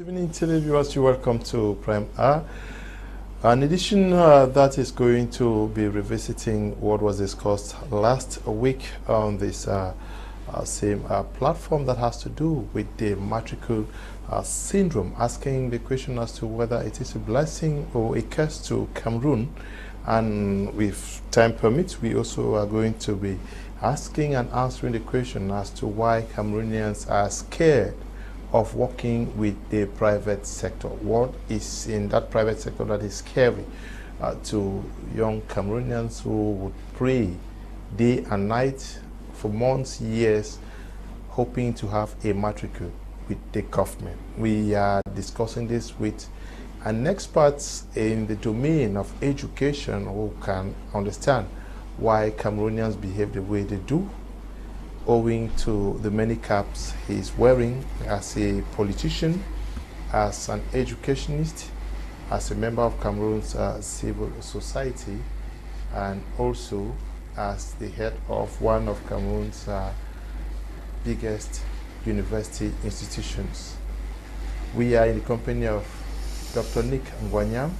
evening, televiewers. You're welcome to Prime R. An edition that is going to be revisiting what was discussed last week on this same platform that has to do with the Matricule syndrome, asking the question as to whether it is a blessing or a curse to Cameroon. And if time permits, we also are going to be asking and answering the question as to why Cameroonians are scared of working with the private sector. What is in that private sector that is scary to young Cameroonians who would pray day and night for months, years, hoping to have a matricule with the government? We are discussing this with an expert in the domain of education who can understand why Cameroonians behave the way they do, owing to the many caps he's wearing as a politician, as an educationist, as a member of Cameroon's civil society, and also as the head of one of Cameroon's biggest university institutions. We are in the company of Dr. Nick Ngwanyam,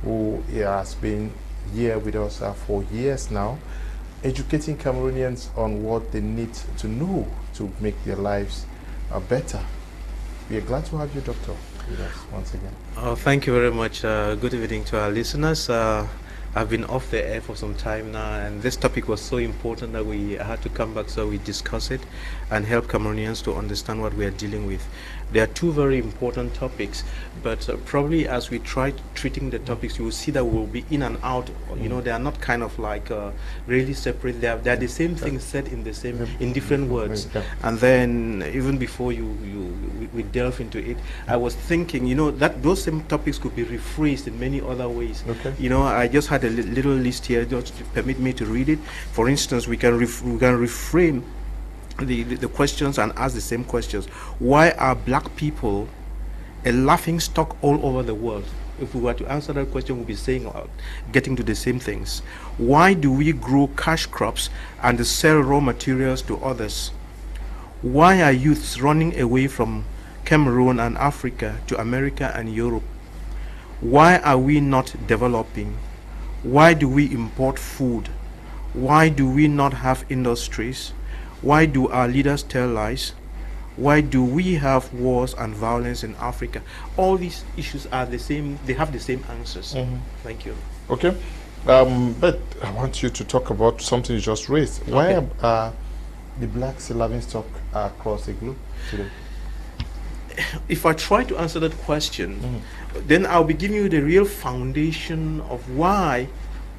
who has been here with us for years now, educating Cameroonians on what they need to know to make their lives better. We are glad to have you, Doctor, with us once again. Oh, thank you very much. Good evening to our listeners. I've been off the air for some time now, and this topic was so important that we had to come back so we discuss it and help Cameroonians to understand what we are dealing with. There are two very important topics, but probably as we try treating the topics, you will see that we'll be in and out. You know, they are not kind of like really separate. They are the same thing said in the same in different words. And then even before we delve into it, I was thinking, you know, that those same topics could be rephrased in many other ways. Okay. You know, I just had a little list here just to permit me to read it. For instance, we can reframe the questions and ask the same questions. Why are black people a laughing stock all over the world? If we were to answer that question, we'll be saying getting to the same things. Why do we grow cash crops and sell raw materials to others? Why are youths running away from Cameroon and Africa to America and Europe? Why are we not developing? Why do we import food? Why do we not have industries? Why do our leaders tell lies? Why do we have wars and violence in Africa? All these issues are the same. They have the same answers. Thank you. Okay. But I want you to talk about something you just raised. Why are the blacks a laughing stock across the globe today? If I try to answer that question, then I'll be giving you the real foundation of why.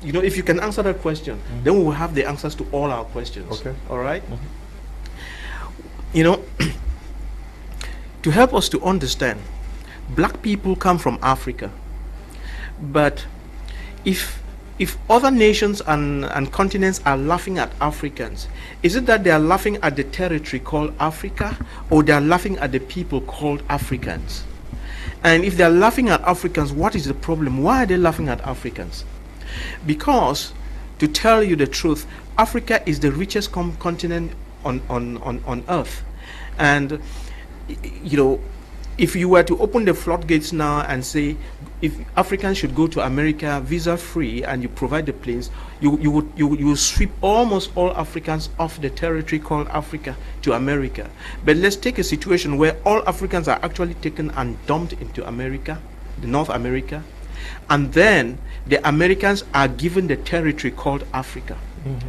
You know, if you can answer that question, then we will have the answers to all our questions. Okay. All right? You know, to help us to understand, black people come from Africa. But if other nations and continents are laughing at Africans, is it that they are laughing at the territory called Africa, or they are laughing at the people called Africans? And if they are laughing at Africans, what is the problem? Why are they laughing at Africans? Because, to tell you the truth, Africa is the richest continent on earth. And, you know, if you were to open the floodgates now and say, if Africans should go to America visa-free and you provide the planes, you will sweep almost all Africans off the territory called Africa to America. But let's take a situation where all Africans are actually taken and dumped into America, the North America, and then the Americans are given the territory called Africa.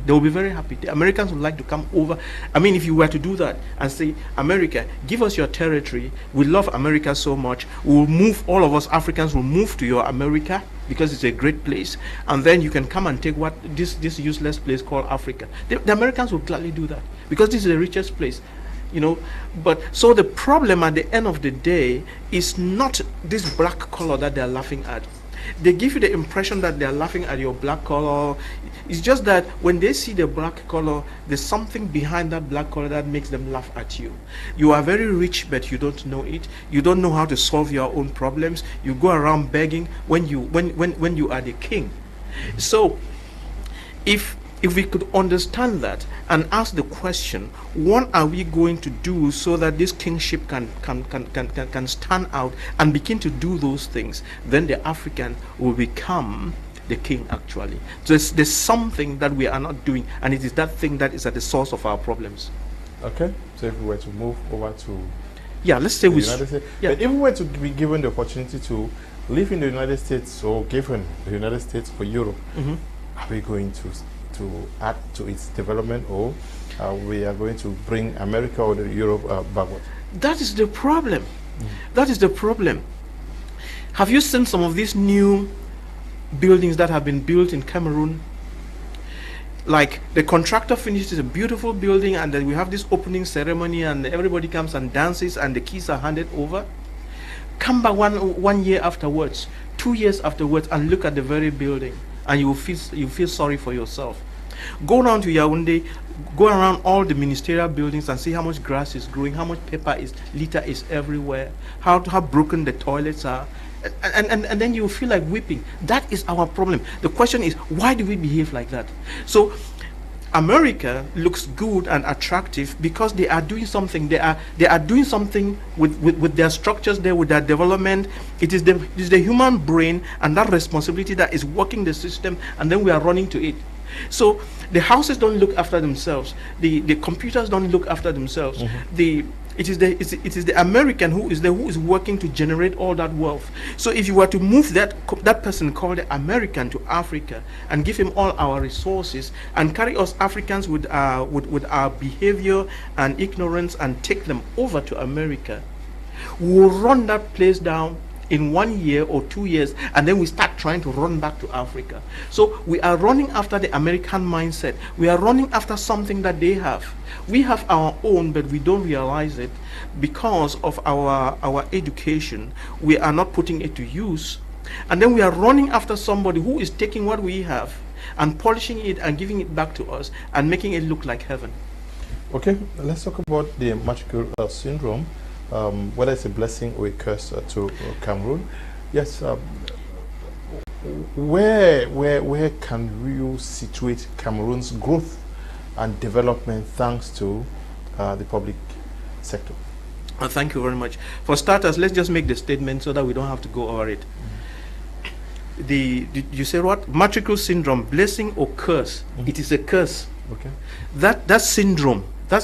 They will be very happy. The Americans would like to come over. I mean, if you were to do that and say, America, give us your territory. We love America so much. We'll move, all of us Africans will move to your America because it's a great place. And then you can come and take what this useless place called Africa. The Americans will gladly do that because this is the richest place. You know, but so the problem at the end of the day is not this black color that they're laughing at. They give you the impression that they're laughing at your black color. It's just that when they see the black color, there's something behind that black color that makes them laugh at you. You are very rich, but you don't know it. You don't know how to solve your own problems. You go around begging when you are the king. So if If we could understand that and ask the question, what are we going to do so that this kingship can stand out and begin to do those things, then the African will become the king actually. So there's something that we are not doing, and it is that thing that is at the source of our problems. Okay, so if we were to move over to let's say the United States, but if we were to be given the opportunity to live in the United States, or given the United States or Europe, are we going to add to its development, or we are going to bring America or Europe backward? That is the problem. That is the problem. Have you seen some of these new buildings that have been built in Cameroon? Like, the contractor finishes a beautiful building, and then we have this opening ceremony, and everybody comes and dances, and the keys are handed over. Come back one year afterwards, 2 years afterwards, and look at the very building, and you feel sorry for yourself. Go down to Yaoundé, go around all the ministerial buildings and see how much grass is growing, how much litter is everywhere, how broken the toilets are. And then you feel like weeping. That is our problem. The question is, why do we behave like that? So America looks good and attractive because they are doing something. They are doing something with their structures there, with their development. It is the human brain and that responsibility that is working the system, and then we are running to it. So the houses don't look after themselves. The computers don't look after themselves. It is the American who is working to generate all that wealth. So if you were to move that person called the American to Africa and give him all our resources and carry us Africans with our behavior and ignorance and take them over to America, we'll run that place down in 1 year or 2 years, and then we start trying to run back to Africa. So we are running after the American mindset. We are running after something that they have. We have our own, but we don't realize it because of our education. We are not putting it to use. And then we are running after somebody who is taking what we have and polishing it and giving it back to us and making it look like heaven. Okay, let's talk about the Matricule syndrome. Whether it's a blessing or a curse to Cameroon. Yes, where can you situate Cameroon's growth and development thanks to the public sector? Thank you very much. For starters, let's just make the statement so that we don't have to go over it. You say what? Matricule syndrome, blessing or curse? It is a curse. Okay. That syndrome, that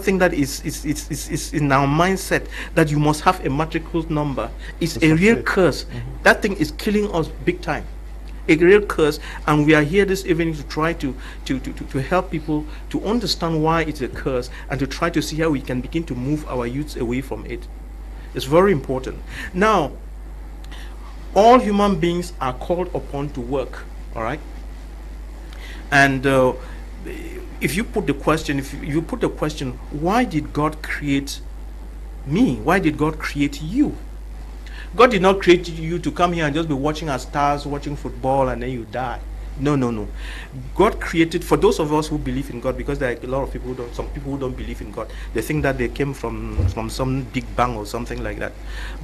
thing that is in our mindset that you must have a matricule number, is a real curse. That thing is killing us big time. A real curse, and we are here this evening to try to help people to understand why it's a curse and to try to see how we can begin to move our youths away from it. It's very important. Now, all human beings are called upon to work, all right? And if you put the question, why did God create me? Why did God create you? God did not create you to come here and just be watching our stars, watching football, and then you die. No. God created, for those of us who believe in God, because there are a lot of people some people who don't believe in God. They think that they came from some big bang or something like that.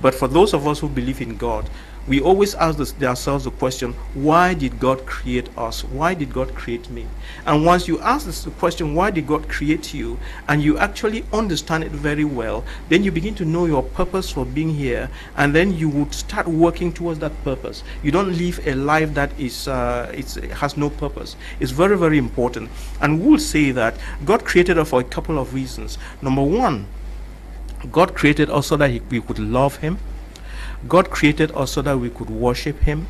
But for those of us who believe in God, we always ask ourselves the question, why did God create us? Why did God create me? And once you ask this question, why did God create you, and you actually understand it very well, then you begin to know your purpose for being here, and then you would start working towards that purpose. You don't live a life that has no purpose. It's very, very important. And we'll say that God created us for a couple of reasons. Number one, God created us so that we could love Him. God created us so that we could worship Him.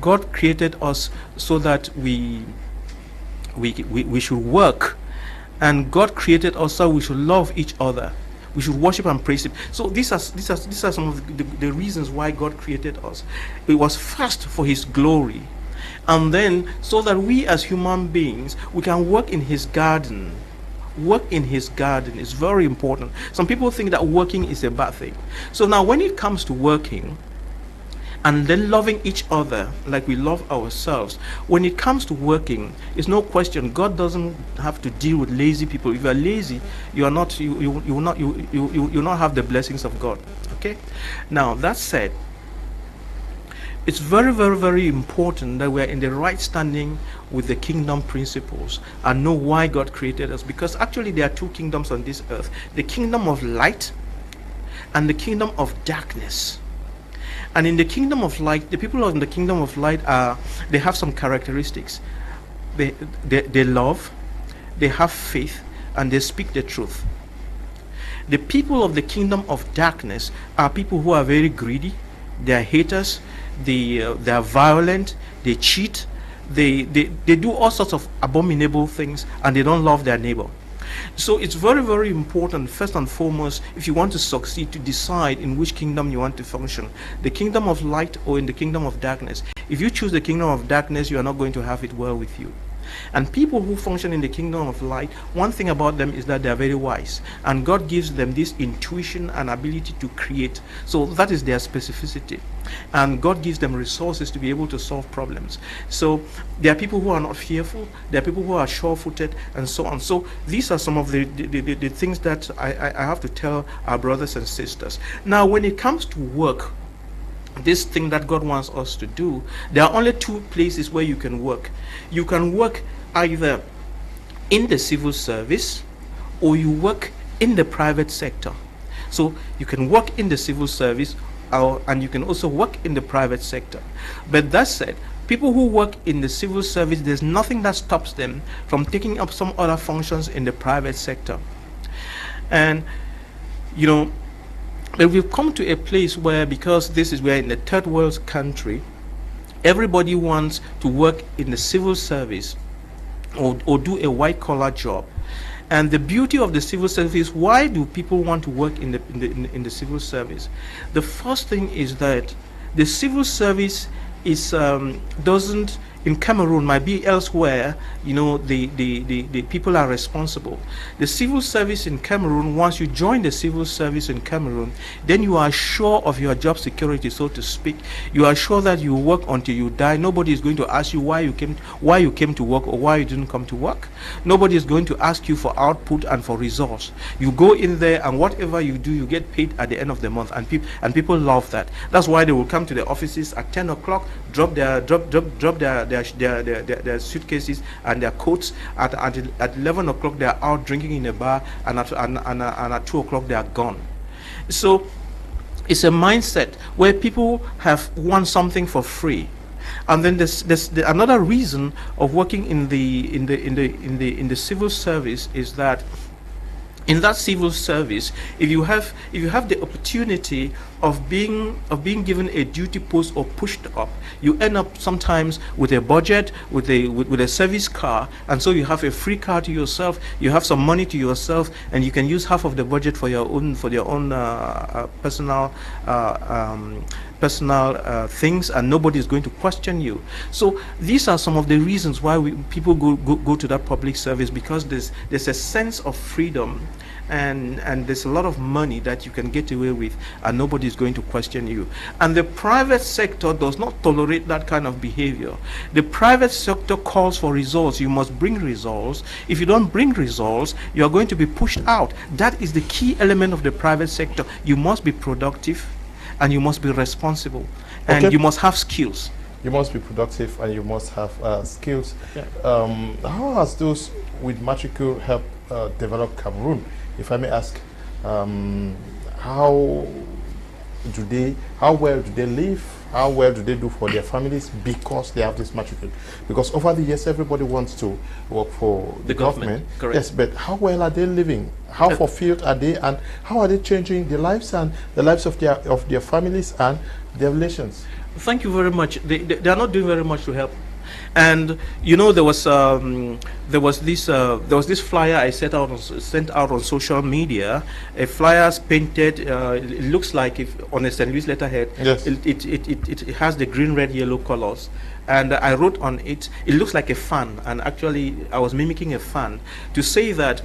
God created us so that we should work. And God created us so we should love each other. We should worship and praise Him. So these are some of the reasons why God created us. It was first for His glory, and then so that we as human beings, we can work in His garden. Work in His garden is very important. Some people think that working is a bad thing. So now when it comes to working and then loving each other like we love ourselves, when it comes to working, it's no question God doesn't have to deal with lazy people. If you are lazy, you will not have the blessings of God. Okay? Now that said, it's very, very, very important that we're in the right standing with the kingdom principles and know why God created us, because actually there are two kingdoms on this earth: the kingdom of light and the kingdom of darkness. And in the kingdom of light, the people in the kingdom of light they have some characteristics. They love, they have faith, and they speak the truth. The people of the kingdom of darkness are people who are very greedy, they are haters, they are violent, they cheat, they do all sorts of abominable things, and they don't love their neighbor. So it's very, very important, first and foremost, if you want to succeed, to decide in which kingdom you want to function, the kingdom of light or in the kingdom of darkness. If you choose the kingdom of darkness, you are not going to have it well with you. And people who function in the kingdom of light, one thing about them is that they are very wise, and God gives them this intuition and ability to create. So that is their specificity, and God gives them resources to be able to solve problems. So there are people who are not fearful, there are people who are sure-footed, and so on. So these are some of the things that I have to tell our brothers and sisters. Now, when it comes to work, this thing that God wants us to do, there are only two places where you can work. You can work either in the civil service or you work in the private sector. So you can work in the civil service and you can also work in the private sector. But that said, people who work in the civil service, there's nothing that stops them from taking up some other functions in the private sector. And you know, but we've come to a place where, because we're in a third world country, everybody wants to work in the civil service or do a white collar job. And the beauty of the civil service, why do people want to work in the civil service? The first thing is that the civil service is doesn't, in Cameroon, might be elsewhere, you know, the people are responsible. The civil service in Cameroon, once you join the civil service in Cameroon, then you are sure of your job security, so to speak. You are sure that you work until you die. Nobody is going to ask you why you came to work or why you didn't come to work. Nobody is going to ask you for output and for results. You go in there, and whatever you do, you get paid at the end of the month, and people love that. That's why they will come to the offices at 10 o'clock, drop their suitcases and their coats. At 11 o'clock they are out drinking in a bar, and at 2 o'clock they are gone. So it's a mindset where people have won something for free. And then there's another reason of working in the civil service is that in that civil service, if you have the opportunity of being given a duty post or pushed up, you end up sometimes with a budget, with a service car, and so you have a free car to yourself. You have some money to yourself, and you can use half of the budget for your own personal things, and nobody is going to question you. So these are some of the reasons why people go to that public service, because there's a sense of freedom, and there's a lot of money that you can get away with, and nobody is going to question you. And the private sector does not tolerate that kind of behavior. The private sector calls for results. You must bring results. If you don't bring results, you are going to be pushed out. That is the key element of the private sector. You must be productive, and you must be responsible, and you must have skills. You must be productive, and you must have skills. Yeah. How has those with Matricule helped develop Cameroon? If I may ask, how well do they live? How well do they do for their families because they have this Matricule? Because over the years, everybody wants to work for the government. Correct. Yes, but how well are they living? How fulfilled are they, and how are they changing their lives and the lives of their families and their relations? Thank you very much. They are not doing very much to help. And you know, there was this flyer I sent out on social media. A flyer painted. It looks like on a St. Louis letterhead. Yes. It has the green, red, yellow colors. And I wrote on it. It looks like a fan. And actually, I was mimicking a fan to say that,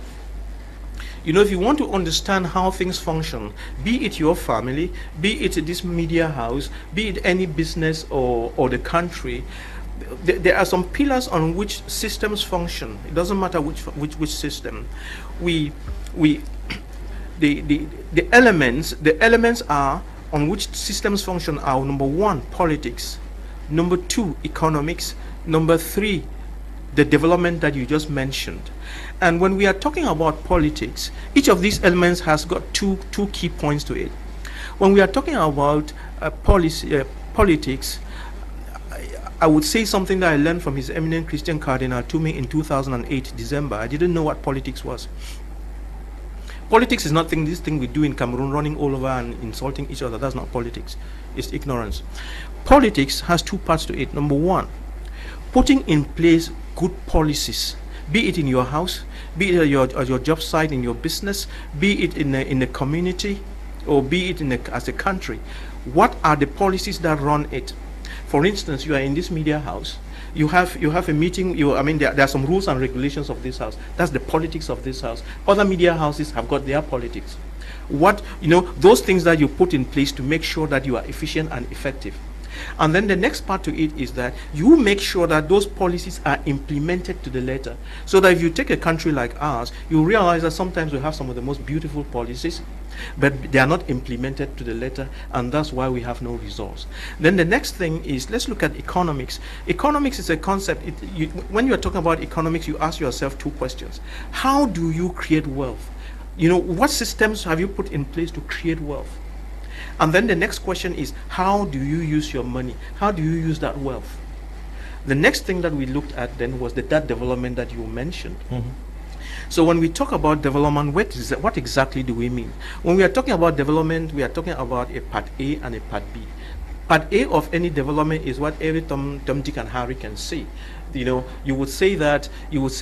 you know, if you want to understand how things function, be it your family, be it this media house, be it any business or the country, there are some pillars on which systems function. It doesn't matter which system. The elements are on which systems function are: number one, politics; Number 2, economics. Number 3, the development that you just mentioned. And when we are talking about politics, each of these elements has got two key points to it. When we are talking about politics, I would say something that I learned from His Eminent Christian Cardinal to me in 2008, December. I didn't know what politics was. Politics is not this thing we do in Cameroon, running all over and insulting each other. That's not politics. It's ignorance. Politics has 2 parts to it. Number 1, putting in place good policies, be it in your house, be it at your job site, in your business, be it in the community, or be it as a country. What are the policies that run it? For instance, you are in this media house. You have a meeting. There are some rules and regulations of this house. That's the politics of this house. Other media houses have got their politics. Those things that you put in place to make sure that you are efficient and effective. And then the next part to it is that you make sure that those policies are implemented to the letter. So that if you take a country like ours, you realize that sometimes we have some of the most beautiful policies, but they are not implemented to the letter, and that's why we have no results. Then the next thing is, let's look at economics. Economics is a concept. When you are talking about economics, you ask yourself 2 questions. How do you create wealth? What systems have you put in place to create wealth? And then the next question is, how do you use your money? How do you use that wealth? The next thing that we looked at then was that development that you mentioned. Mm-hmm. So when we talk about development, what exactly do we mean? When we are talking about development, we are talking about a part A and a part B. Part A of any development is what every Tom, Dick, and Harry can see. You would say,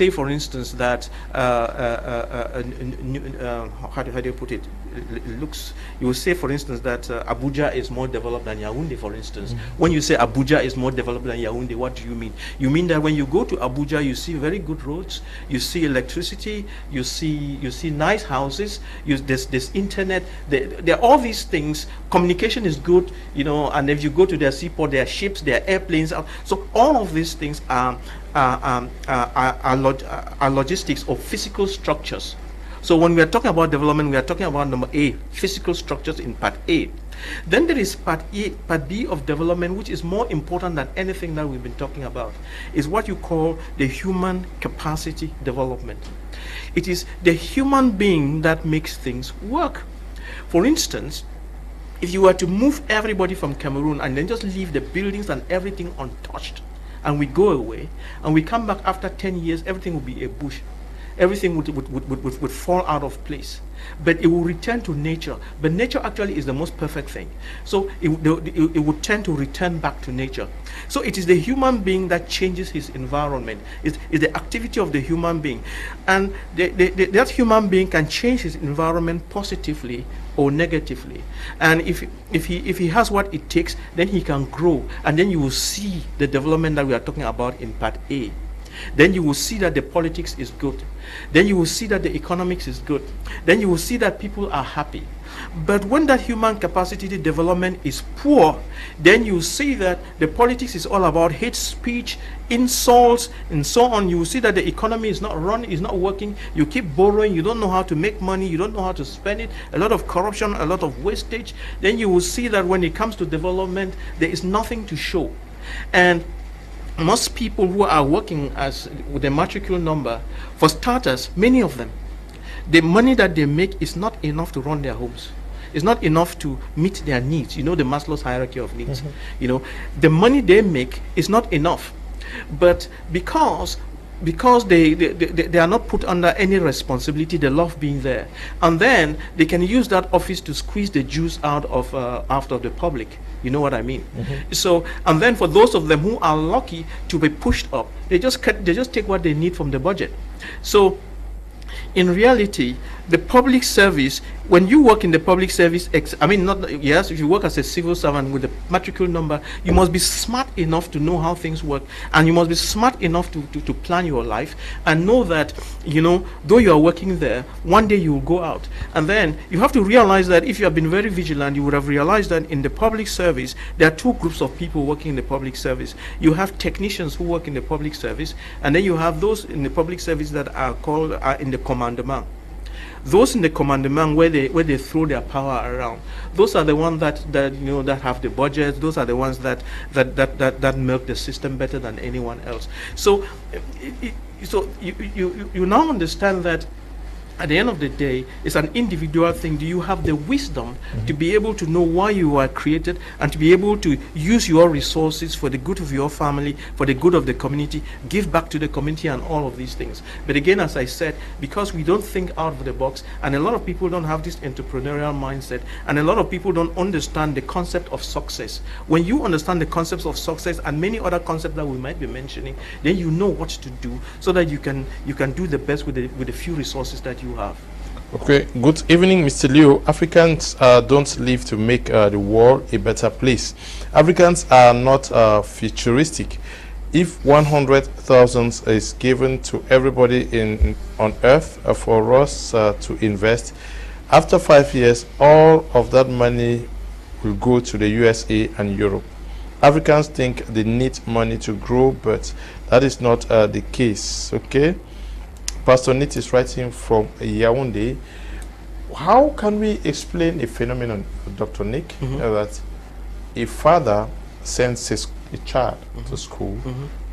for instance, that how do you put it? You would say, for instance, that Abuja is more developed than Yaoundé, for instance. Mm-hmm. When you say Abuja is more developed than Yaoundé, what do you mean? You mean that when you go to Abuja, you see very good roads, you see electricity, you see nice houses, there's internet, there are all these things. Communication is good, and if you go to their seaport, there are ships, there are airplanes out. So all of these things are logistics or physical structures. So when we are talking about development, we are talking about number A, physical structures in part A. Then there is part B of development, which is more important than anything that we've been talking about, is what you call the human capacity development. It is the human being that makes things work. For instance, if you were to move everybody from Cameroon and then just leave the buildings and everything untouched, and we go away, and we come back after 10 years, everything will be a bush. Everything would fall out of place. But it will return to nature. But nature actually is the most perfect thing. So it would tend to return back to nature. So it is the human being that changes his environment. It's the activity of the human being. And that human being can change his environment positively or negatively. And if he has what it takes, then he can grow. And then you will see the development that we are talking about in part A. Then you will see that the politics is good. Then you will see that the economics is good. Then you will see that people are happy. But when that human capacity development is poor, then you see that the politics is all about hate speech, insults, and so on. You will see that the economy is not working. You keep borrowing. You don't know how to make money. You don't know how to spend it. A lot of corruption, a lot of wastage. Then you will see that when it comes to development, there is nothing to show. And most people who are working with the matricule number, for starters, many of them, the money that they make is not enough to run their homes. It's not enough to meet their needs. The Maslow's hierarchy of needs. Mm-hmm. The money they make is not enough. But because they are not put under any responsibility, they love being there. And then they can use that office to squeeze the juice out of the public. You know what I mean? Mm-hmm. So, and then for those of them who are lucky to be pushed up, they just take what they need from the budget. So, in reality, the public service, when you work in the public service, if you work as a civil servant with the matricule number, you must be smart enough to know how things work, and you must be smart enough to plan your life and know that, though you are working there, one day you will go out. And then you have to realize that if you have been very vigilant, you would have realized that in the public service, there are 2 groups of people working in the public service. You have technicians who work in the public service, and then you have those in the public service that are in the commandement. those in the commandement where they throw their power around, those are the ones that have the budget. Those are the ones that milk the system better than anyone else. So you now understand that at the end of the day, it's an individual thing. Do you have the wisdom to be able to know why you were created and to be able to use your resources for the good of your family, for the good of the community, give back to the community and all of these things? But again, as I said, because we don't think out of the box, and a lot of people don't have this entrepreneurial mindset, and a lot of people don't understand the concept of success. When you understand the concepts of success and many other concepts that we might be mentioning, then you know what to do so that you can do the best with the few resources that you have. Okay, good evening, Mr. Leo. Africans don't live to make the world a better place. Africans are not futuristic. If 100,000 is given to everybody on earth for us to invest, after 5 years, all of that money will go to the USA and Europe. Africans think they need money to grow, but that is not the case. Okay. Pastor Nit is writing from Yaoundé. How can we explain a phenomenon, Dr. Nick, that a father sends a child to school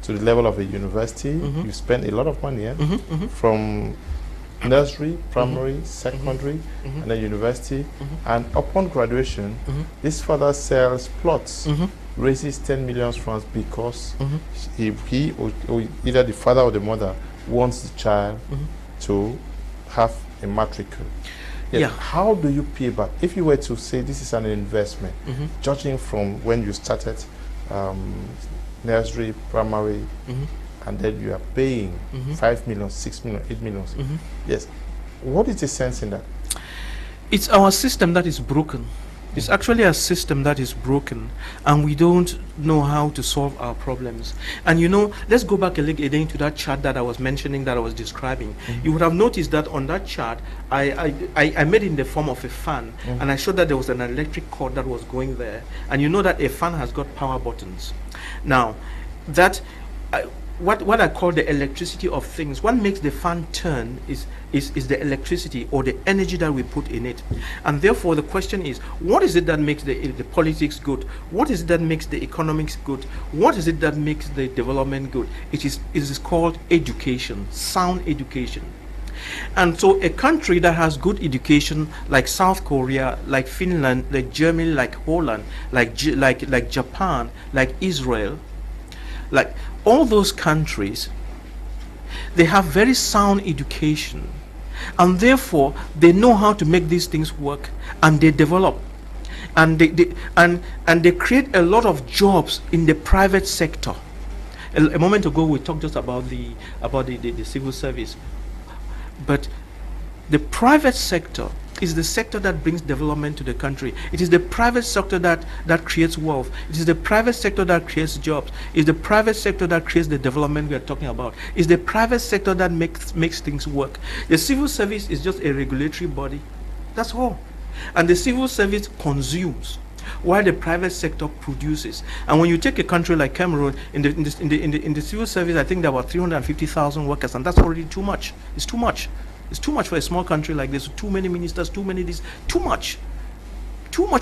to the level of a university? You spend a lot of money from nursery, primary, secondary, and then university. And upon graduation, this father sells plots, raises 10 million francs because he or either the father or the mother wants the child to have a matricule. Yeah. How do you pay back? If you were to say this is an investment, judging from when you started nursery, primary, and then you are paying 5 million, 6 million, 8 million. Yes. What is the sense in that? It's our system that is broken. It's actually a system that is broken, and we don't know how to solve our problems. And let's go back again to that chart that I was mentioning, that I was describing. You would have noticed that on that chart, I made it in the form of a fan, and I showed that there was an electric cord that was going there. And you know that a fan has got power buttons. Now, that what I call the electricity of things, what makes the fan turn is the electricity or the energy that we put in it. And therefore the question is, what is it that makes the politics good? What is it that makes the economics good? What is it that makes the development good? It is called education, sound education. And so a country that has good education, like South Korea, like Finland, like Germany, like Holland, like Japan, like Israel, like all those countries, they have very sound education, and therefore they know how to make these things work, and they develop, and they create a lot of jobs in the private sector. A moment ago we talked just about the civil service, but the private sector is the sector that brings development to the country. It is the private sector that creates wealth. It is the private sector that creates jobs. It is the private sector that creates the development we are talking about. It's the private sector that makes things work. The civil service is just a regulatory body. That's all. And the civil service consumes, while the private sector produces. And when you take a country like Cameroon, in the civil service, I think there were 350,000 workers, and that's already too much. It's too much. It's too much for a small country like this. Too many ministers, too many this, too much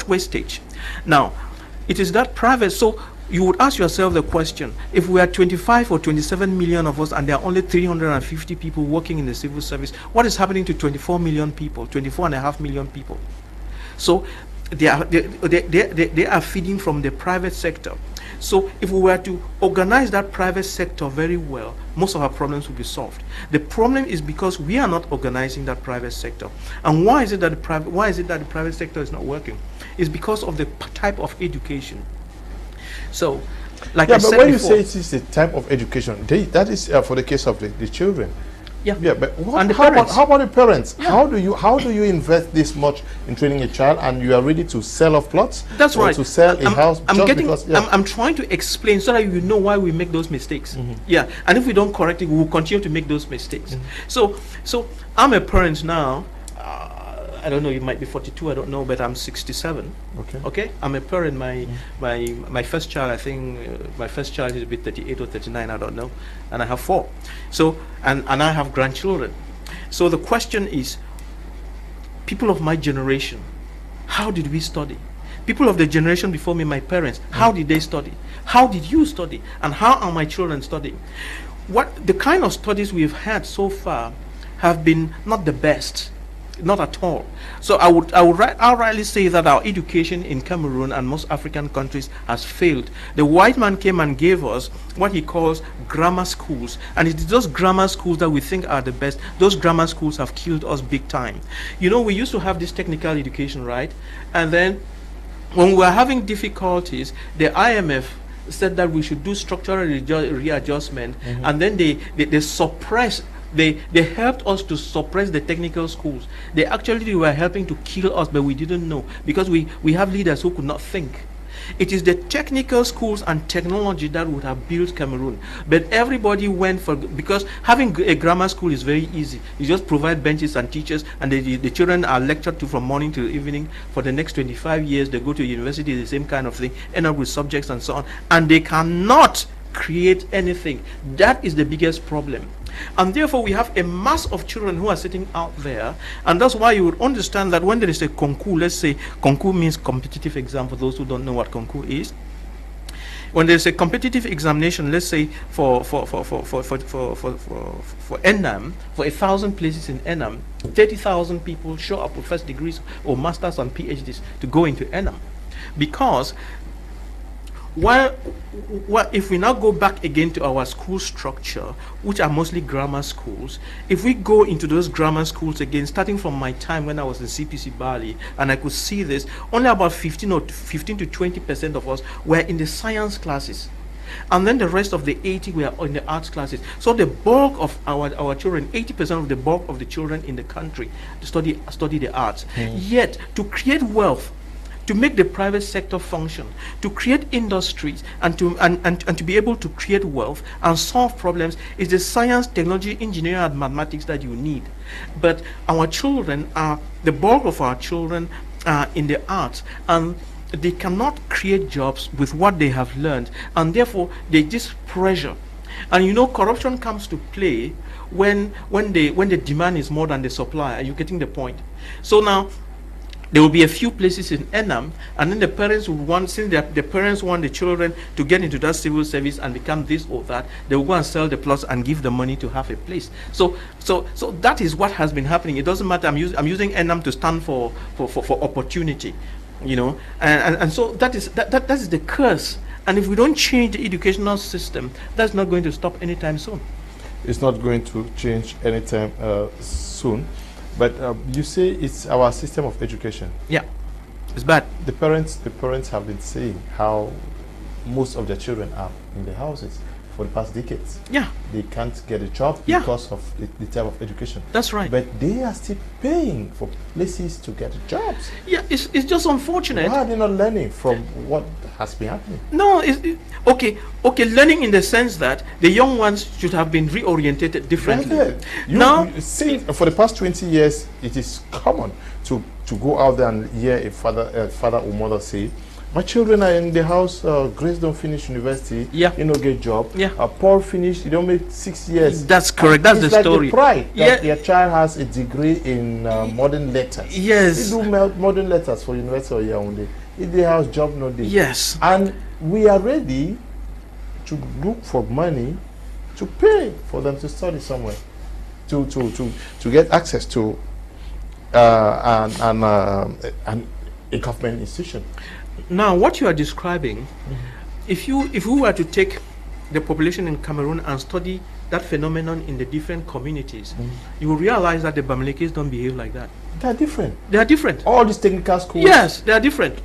wastage. Now, it is that private. So you would ask yourself the question: if we are 25 or 27 million of us, and there are only 350 people working in the civil service, what is happening to 24 million people, 24.5 million people? So they are feeding from the private sector. So if we were to organize that private sector very well, most of our problems will be solved. The problem is because we are not organizing that private sector. And why is it that the private sector is not working? It's because of the type of education. So, like I said before, but when you say it is the type of education, that is for the case of the children. Yeah. But how about the parents? Yeah. How do you invest this much in training a child, and you are ready to sell off plots? That's right. To sell a house I'm trying to explain so that you know why we make those mistakes. Yeah. And if we don't correct it, we will continue to make those mistakes. So I'm a parent now. I don't know, you might be 42, I don't know, but I'm 67. Okay. I'm a parent. My first child, I think, my first child is a bit 38 or 39, I don't know, and I have 4. So, and I have grandchildren. So the question is, people of my generation, how did we study? People of the generation before me, my parents, how did they study? How did you study? And how are my children studying? What the kind of studies we've had so far have been not the best, not at all. So I would outrightly say that our education in Cameroon and most African countries has failed. The white man came and gave us what he calls grammar schools, and it is those grammar schools that we think are the best. Those grammar schools have killed us big time. You know, we used to have this technical education, right? And then when we were having difficulties, the IMF said that we should do structural readjustment, and then they suppressed. They helped us to suppress the technical schools. They actually were helping to kill us, but we didn't know, because we have leaders who could not think. It is the technical schools and technology that would have built Cameroon. But everybody went for, because having a grammar school is very easy. You just provide benches and teachers, and the children are lectured to from morning to evening for the next 25 years. They go to university, the same kind of thing, end up with subjects and so on. And they cannot create anything. That is the biggest problem. And therefore we have a mass of children who are sitting out there, and that's why you would understand that when there is a concours, let's say concours means competitive exam for those who don't know what concours is. When there's a competitive examination, let's say for ENAM, for 1,000 places in ENAM, 30,000 people show up with first degrees or masters and PhDs to go into ENAM. Because if we now go back again to our school structure, which are mostly grammar schools, if we go into those grammar schools again, starting from my time when I was in CPC Bali, and I could see this, only about 15 to 20% of us were in the science classes. And then the rest of the 80 were in the arts classes. So the bulk of our children, 80% of the bulk of the children in the country study the arts. Yet, to create wealth, to make the private sector function, to create industries, and to be able to create wealth and solve problems is the science, technology, engineering, and mathematics that you need. But our children the bulk of our children are in the arts, and they cannot create jobs with what they have learned, and therefore they just pressure. And you know, corruption comes to play when the demand is more than the supply. Are you getting the point? So now, there will be a few places in ENAM, and then the parents would want, since the parents want the children to get into that civil service and become this or that, they will go and sell the plots and give the money to have a place. So that is what has been happening. It doesn't matter. I'm using ENAM to stand for opportunity, you know, and so that is the curse. And if we don't change the educational system, that's not going to stop anytime soon. It's not going to change anytime soon. But you say it's our system of education. Yeah, it's bad. The parents have been saying how most of their children are in the houses for the past decades. Yeah. They can't get a job because of the type of education. That's right. But they are still paying for places to get jobs. Yeah, it's just unfortunate. Why are they not learning from what has been happening? No, okay, learning in the sense that the young ones should have been reorientated differently. You see, for the past 20 years, it is common to go out there and hear a father or mother say, my children are in the house, Grace don't finish university, you know, get job. Paul finished, you don't make 6 years. That's correct, that's the story. The pride that their child has a degree in modern letters. Yes. They do modern letters for University of Yaoundé. In the house, job no day. Yes. And we are ready to look for money to pay for them to study somewhere, to get access to a government institution. Now, what you are describing, if we were to take the population in Cameroon and study that phenomenon in the different communities, you will realize that the Bamilekis don't behave like that. They are different. They are different. All these technical schools. Yes, they are different.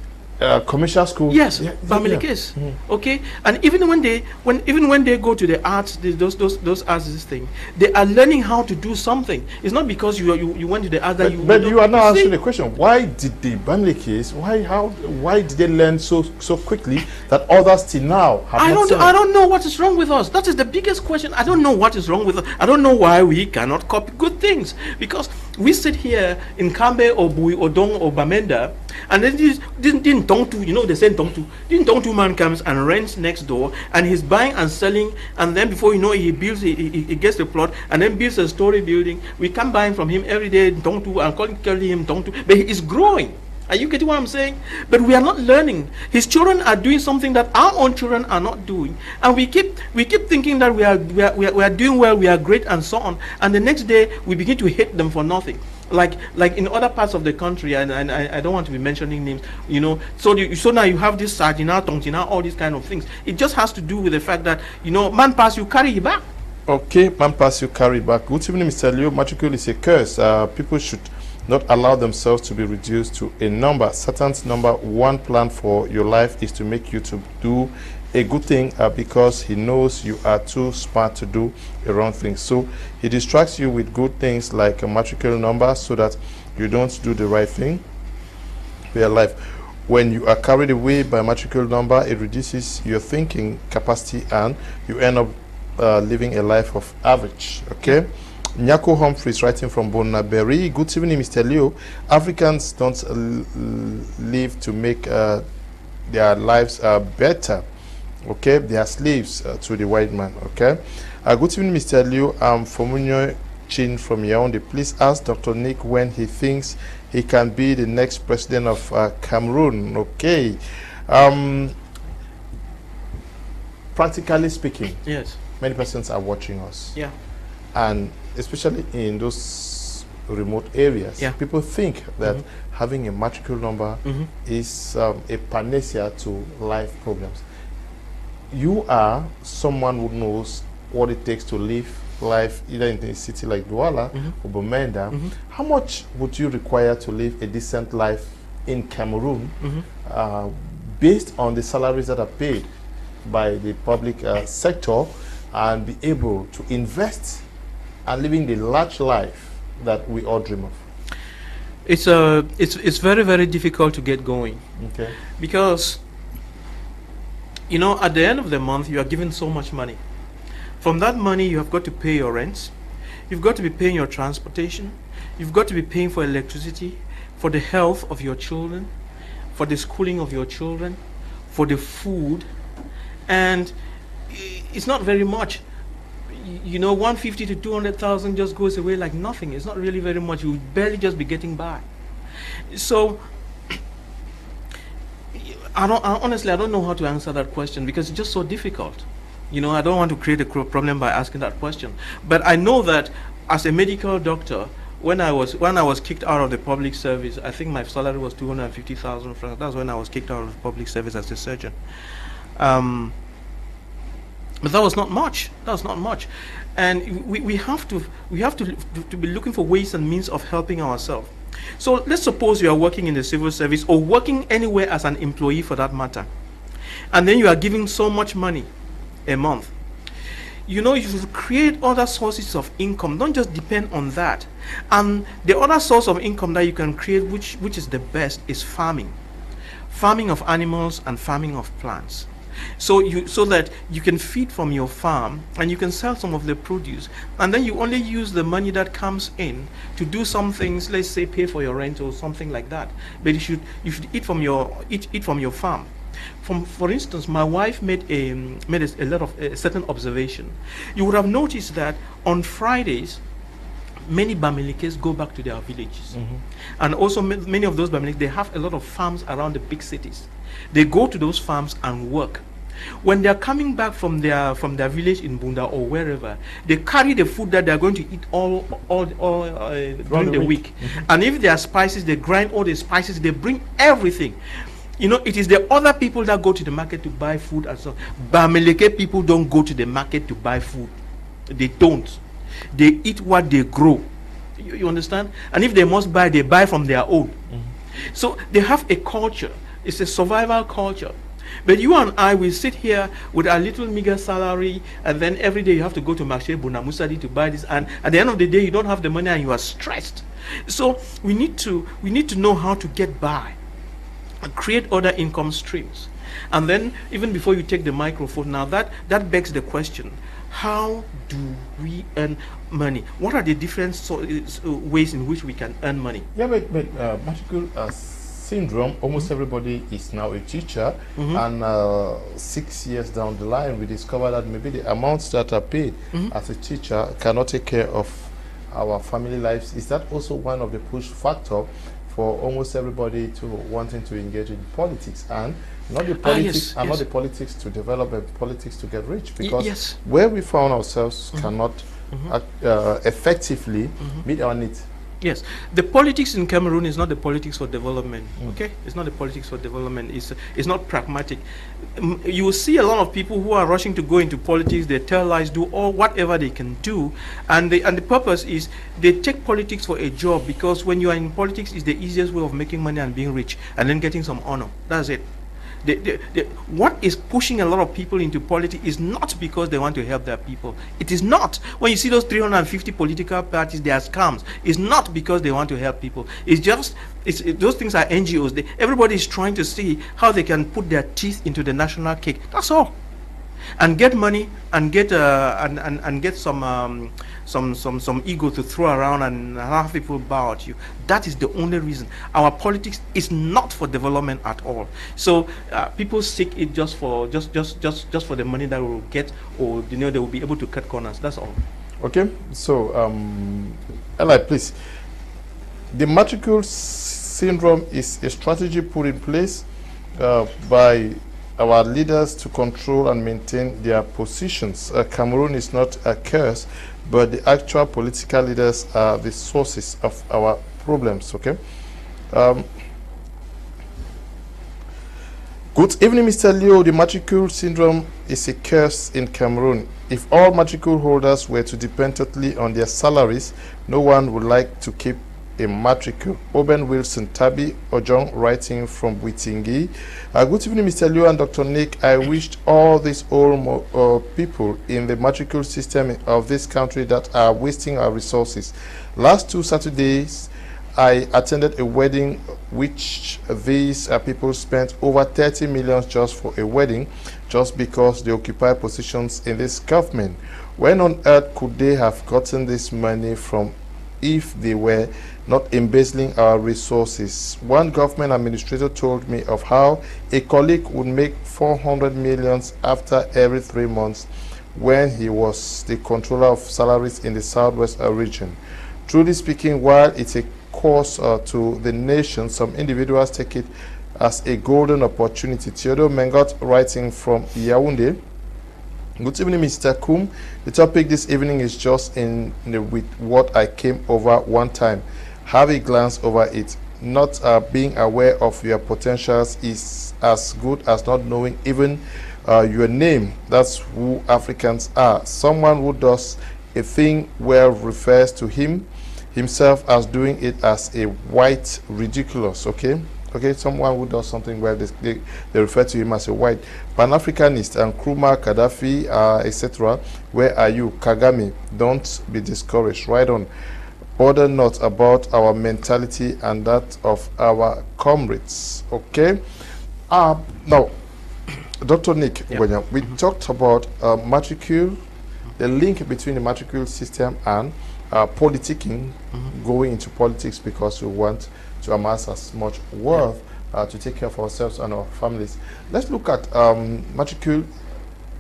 Commercial schools. Yes, Bamilekis. Okay, and even when they go to the arts, those arts, this thing, they are learning how to do something. It's not because you went to the arts that you. But you are now answering the question: why did the Bamilekis? Why did they learn so quickly that others till now have not? I don't know what is wrong with us. That is the biggest question. I don't know what is wrong with us. I don't know why we cannot copy good things, because We sit here in Kambe or Bui or Dong or Bamenda, and then this didn't Tongtu, you know, they say Tongtu. Didn't Tongtu man comes and rents next door, and he's buying and selling, and then before you know it, he builds, he gets the plot, and then builds a story building. We come buying from him every day, Tongtu, and calling him Tongtu, but he is growing. Are you getting what I'm saying? But we are not learning. His children are doing something that our own children are not doing, and we keep thinking that we are doing well, we are great, and so on. And the next day we begin to hate them for nothing. Like in other parts of the country, and I don't want to be mentioning names, you know. So now you have this Sajina, Tongtina, all these kind of things. It just has to do with the fact that, you know, man pass you carry it back. Okay, man pass you carry back. Good evening, Mr. Leo. Matricule is a curse. People should not allow themselves to be reduced to a number. Satan's number one plan for your life is to make you to do a good thing because he knows you are too smart to do a wrong thing. So he distracts you with good things like a matricule number so that you don't do the right thing for your life. When you are carried away by matricule number, it reduces your thinking capacity and you end up living a life of average. Okay. Nyako Humphreys writing from Bonnaberry. Good evening, Mr. Leo. Africans don't live to make their lives better. Okay, they are slaves to the white man. Okay. Good evening, Mr. Leo. I'm Fomunyo Chin from Yaoundé. Please ask Dr. Nick when he thinks he can be the next president of Cameroon. Okay. Practically speaking, yes, many persons are watching us. Yeah. And especially in those remote areas, yeah, people think that having a matricule number is a panacea to life problems. You are someone who knows what it takes to live life either in a city like Douala or Bamenda. How much would you require to live a decent life in Cameroon based on the salaries that are paid by the public sector and be able to invest and living the large life that we all dream of? It's very, very difficult to get going. Okay. Because, you know, at the end of the month you are given so much money. From that money you have got to pay your rent, you've got to be paying your transportation, you've got to be paying for electricity, for the health of your children, for the schooling of your children, for the food, and it's not very much. You know, 150 to 200,000 just goes away like nothing. It's not really very much. You would barely just be getting by. So honestly, I don't know how to answer that question because it's just so difficult. You know, I don't want to create a problem by asking that question. But I know that as a medical doctor, when I was kicked out of the public service, I think my salary was 250,000 francs. That's when I was kicked out of the public service as a surgeon. But that was not much. That was not much, and we have to be looking for ways and means of helping ourselves. So let's suppose you are working in the civil service or working anywhere as an employee for that matter, and then you are giving so much money a month. You know, you should create other sources of income. Don't just depend on that. And the other source of income that you can create, which is the best, is farming of animals and farming of plants. So that you can feed from your farm and you can sell some of the produce, and then you only use the money that comes in to do some things, let's say pay for your rent or something like that. But you should eat from your farm. For instance, my wife made a certain observation. You would have noticed that on Fridays many Bamilikes go back to their villages, and also many of those Bamilikes, they have a lot of farms around the big cities. They go to those farms and work. When they are coming back from their village in Bunda or wherever, they carry the food that they are going to eat all during the week. And if there are spices, they grind all the spices. They bring everything. You know, it is the other people that go to the market to buy food and so on. Bamileke people don't go to the market to buy food. They don't. They eat what they grow. You understand? And if they must buy, they buy from their own. So they have a culture. It's a survival culture. But you and I will sit here with our little meager salary, and then every day you have to go to Marché Bonamusadi to buy this, and at the end of the day you don't have the money and you are stressed. So we need to know how to get by and create other income streams. And then even before you take the microphone now, that begs the question, how do we earn money. What are the different ways in which we can earn money? Yeah, but Matricule syndrome, almost everybody is now a teacher, and 6 years down the line, we discover that maybe the amounts that are paid as a teacher cannot take care of our family lives. Is that also one of the push factor for almost everybody to wanting to engage in politics, and not the politics, and not the politics to develop, but politics to get rich? Because where we found ourselves cannot effectively meet our needs. Yes, the politics in Cameroon is not the politics for development. Okay, it's not the politics for development. It's not pragmatic. You will see a lot of people who are rushing to go into politics. They tell lies, do all whatever they can do, and the purpose is they take politics for a job, because when you are in politics, it's the easiest way of making money and being rich, and then getting some honor. That's it. What is pushing a lot of people into politics is not because they want to help their people. It is not. When you see those 350 political parties, they are scams. It's not because they want to help people. It's just, those things are NGOs. Everybody is trying to see how they can put their teeth into the national cake. That's all. And get money and get some ego to throw around and have people bow at you. That is the only reason. Our politics is not for development at all. So people seek it just for the money that we will get, or they will be able to cut corners. That's all. Okay. So Eli, please. The Matricule syndrome is a strategy put in place by our leaders to control and maintain their positions. Cameroon is not a curse, but the actual political leaders are the sources of our problems. Okay. Good evening, Mr. Leo. The Matricule syndrome is a curse in Cameroon. If all Matricule holders were to depend totally on their salaries, no one would like to keep a Matricule. Oben Wilson Tabi Ojong, writing from Witingi. Good evening, Mr. Liu and Dr. Nick. I wished all these old people in the Matricule system of this country that are wasting our resources. Last 2 Saturdays, I attended a wedding which these people spent over 30 million just for a wedding, just because they occupy positions in this government. When on earth could they have gotten this money from if they were not embezzling our resources? One government administrator told me of how a colleague would make 400 million after every 3 months when he was the controller of salaries in the Southwest region. Truly speaking, while it's a cost to the nation, some individuals take it as a golden opportunity. Theodore Mengot, writing from Yaoundé. Good evening, Mr. Kum. The topic this evening is just with what I came over one time. Have a glance over it. Not being aware of your potentials is as good as not knowing even your name. That's who Africans are. Someone who does a thing well refers to himself as doing it as a white ridiculous. Okay. Someone who does something well, they refer to him as a white Pan-Africanist. And Nkrumah, Gaddafi, etc. Where are you? Kagame, don't be discouraged. Right on. Bother not about our mentality and that of our comrades. Okay. Now, Dr. Nick Ngwanyam, we talked about Matricule, the link between the Matricule system and politicking, going into politics because we want to amass as much wealth to take care of ourselves and our families. Let's look at Matricule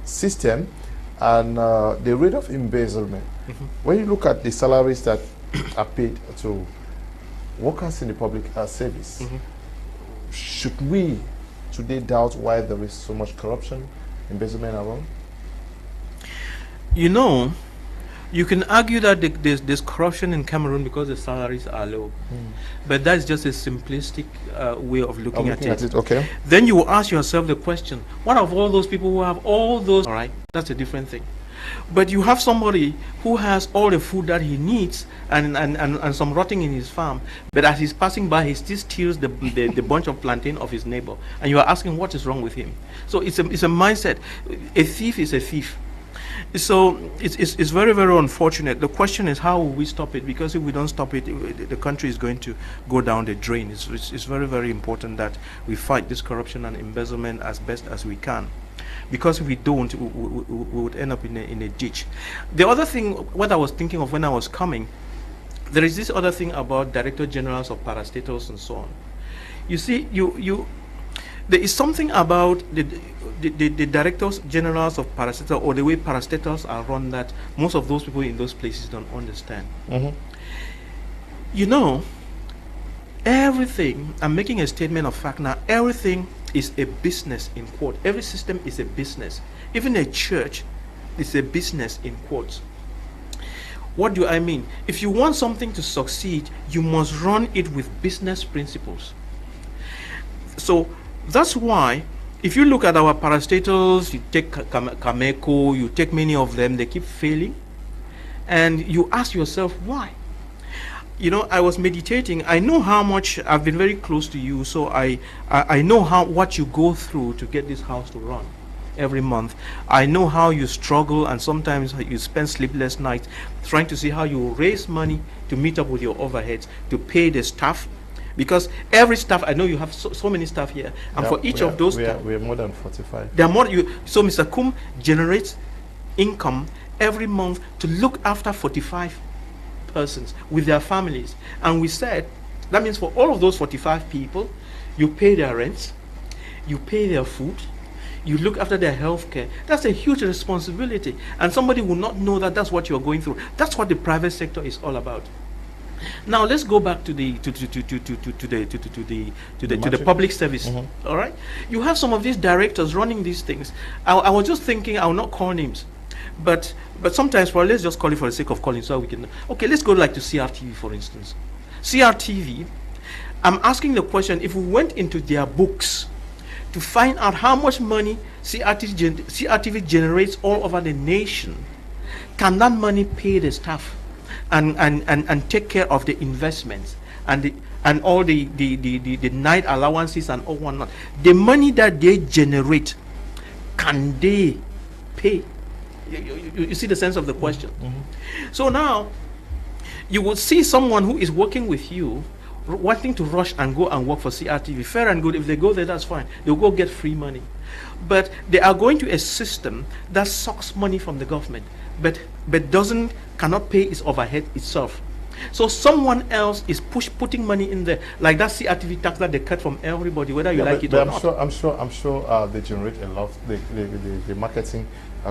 system and the rate of embezzlement. When you look at the salaries that are paid to workers in the public service, should we today doubt why there is so much corruption, embezzlement around? You know, you can argue that there's corruption in Cameroon because the salaries are low, but that's just a simplistic way of looking at it. Okay. Then you will ask yourself the question: what of all those people who have all those? All right, that's a different thing. But you have somebody who has all the food that he needs and some rotting in his farm, but as he's passing by, he still steals the bunch of plantain of his neighbor, and you are asking what is wrong with him. So it's a mindset. A thief is a thief. So it's very, very unfortunate. The question is, how will we stop it? Because if we don't stop it, the country is going to go down the drain. It's very, very important that we fight this corruption and embezzlement as best as we can. because if we don't, we would end up in a ditch. The other thing, what I was thinking of when I was coming, there is this other thing about director generals of parastatals and so on. You see, there is something about the directors generals of parastatals, or the way parastatals are run, that most of those people in those places don't understand. You know, everything, I'm making a statement of fact now, everything is a business, in quote. Every system is a business. Even a church is a business, in quotes. What do I mean? If you want something to succeed, you must run it with business principles. So that's why, if you look at our parastatals, you take Cameco, you take many of them, they keep failing. And you ask yourself, why? You know, I was meditating. I know how much, I've been very close to you, so I know what you go through to get this house to run every month. I know how you struggle, and sometimes you spend sleepless nights trying to see how you raise money to meet up with your overheads, to pay the staff. Because every staff, I know you have so many staff here, and for each of those staff, we are more than 45. There are more. So Mr. Kum generates income every month to look after 45 persons with their families. And we said, that means for all of those 45 people, you pay their rents, you pay their food, you look after their health care. That's a huge responsibility. And somebody will not know that that's what you're going through. That's what the private sector is all about. Now let's go back to the public service. All right, you have some of these directors running these things. I was just thinking, I will not call names, but sometimes, well, let's just call it for the sake of calling, so we can. Okay, let's go like to CRTV, for instance. CRTV, I'm asking the question: if we went into their books to find out how much money CRTV generates all over the nation, can that money pay the staff and take care of the investments and all the night allowances and all whatnot? The money that they generate, can they pay? You see the sense of the question. So now you will see someone who is working with you wanting to rush and go and work for CRTV. Fair and good. If they go there, that's fine. They'll go get free money. But they are going to a system that sucks money from the government, but cannot pay its overhead itself. So someone else is putting money in there, like that CRTV tax that they cut from everybody, whether you like it or not. I'm sure they generate a lot. The marketing,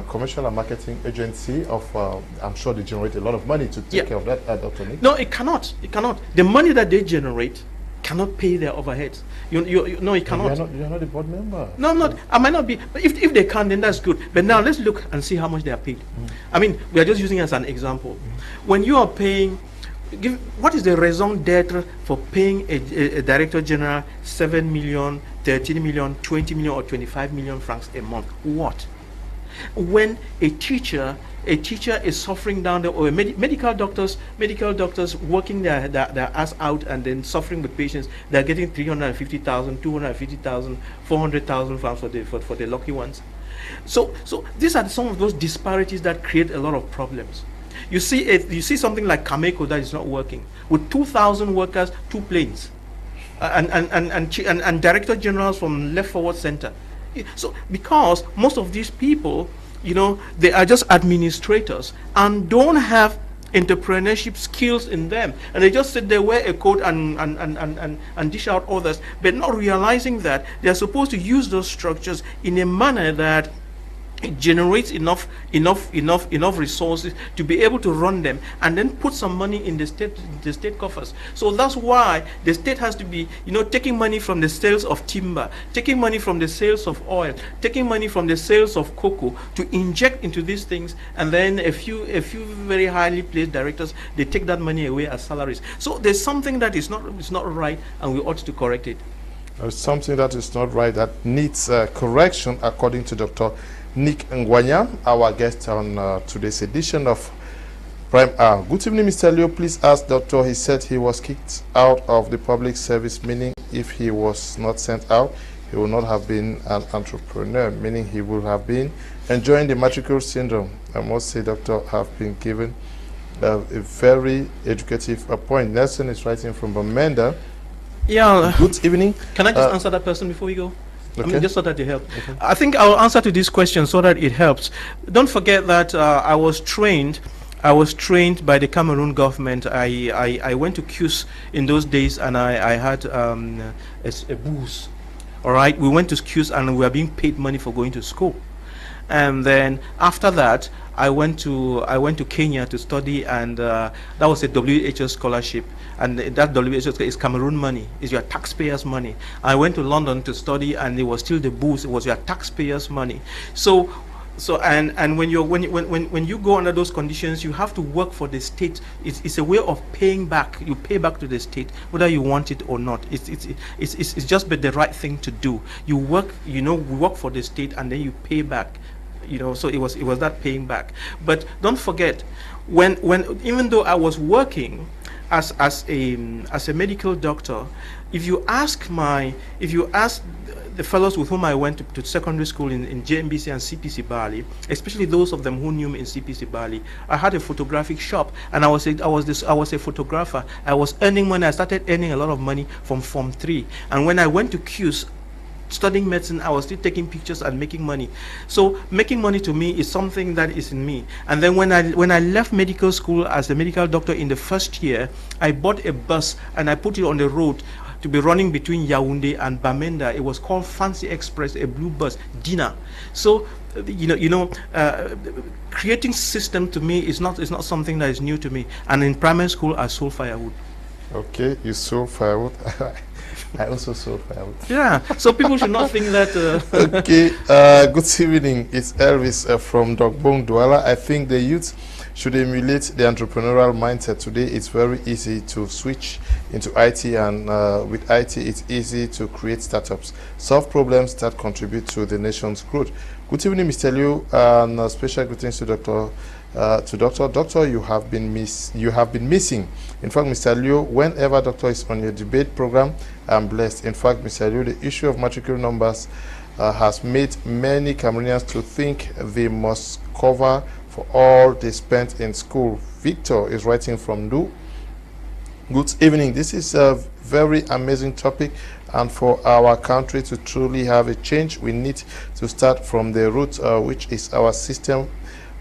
commercial and marketing agency of, I'm sure they generate a lot of money to take care of that, Dr. Nick. No, it cannot. It cannot. The money that they generate cannot pay their overheads. No, it cannot. You're not a board member. No, I'm not. I might not be. But if they can, then that's good. But now let's look and see how much they are paid. I mean, we are just using it as an example. When you are paying, what is the raison d'etre for paying a director general 7 million, 13 million, 20 million, or 25 million francs a month? What? When a teacher is suffering down there, or medical doctors working their ass out and then suffering with patients, they're getting 350,000, 250,000, 400,000 francs for the lucky ones. So these are some of those disparities that create a lot of problems. You see something like Cameco that is not working with 2,000 workers, 2 planes, and director generals from left, forward, center. So because most of these people, they are just administrators and don't have entrepreneurship skills in them, and they just sit there, wear a coat and dish out orders, but not realizing that they are supposed to use those structures in a manner that it generates enough resources to be able to run them, and then put some money in the state coffers. So that's why the state has to be, taking money from the sales of timber, taking money from the sales of oil, taking money from the sales of cocoa to inject into these things, and then a few very highly placed directors, they take that money away as salaries. So there's something that is not right, and we ought to correct it. There's something that is not right that needs correction, according to Dr. Nick Ngwanyam, our guest on today's edition of Prime Hour. Good evening, Mr. Leo. Please ask Doctor. He said he was kicked out of the public service, meaning if he was not sent out, he would not have been an entrepreneur, meaning he would have been enjoying the Matricule syndrome. I must say, Doctor, have been given a very educative point. Nelson is writing from Bamenda. Yeah. Good evening. Can I just answer that person before we go? I Okay. mean, just so that it helps. Okay. I think I'll answer to this question so that it helps. Don't forget that I was trained by the Cameroon government. I went to QS in those days, and I had a booth. All right, we went to QS and we were being paid money for going to school. And then after that, I went to Kenya to study, and that was a WHS scholarship. And that WHS is Cameroon money, is your taxpayers' money. I went to London to study, and it was still the booth. It was your taxpayers' money. So and when you go under those conditions, you have to work for the state. It's a way of paying back. You pay back to the state whether you want it or not. It's just the right thing to do. You work, we work for the state, and then you pay back. So it was that paying back. But don't forget, when even though I was working as a medical doctor, if you ask the fellows with whom I went to secondary school in JMBC and CPC Bali, especially those of them who knew me in CPC Bali, I had a photographic shop, and I was a photographer. I was earning money. I started earning a lot of money from Form 3, and when I went to QS studying medicine, I was still taking pictures and making money. So making money to me is something that is in me. And then when I left medical school as a medical doctor in the first year, I bought a bus and I put it on the road to be running between Yaoundé and Bamenda. It was called Fancy Express, a blue bus, Dina. So creating system to me is not something that is new to me. And in primary school, I sold firewood. Okay, you sold firewood. I also sold firewood. Yeah, so people should not think that. Okay, good evening. It's Elvis from Dogbong Douala. I think the youth should emulate the entrepreneurial mindset. Today, it's very easy to switch into IT, and with IT, it's easy to create startups, solve problems that contribute to the nation's growth. Good evening, Mr. Liu, and special greetings to Doctor. Doctor, you have been missing. In fact, Mr. Liu, whenever Doctor is on your debate program, I'm blessed. In fact, Mr. Liu, the issue of matricule numbers has made many Cameroonians to think they must cover for all they spent in school. Victor is writing from Du. Good evening. This is a very amazing topic, and for our country to truly have a change, we need to start from the root, which is our system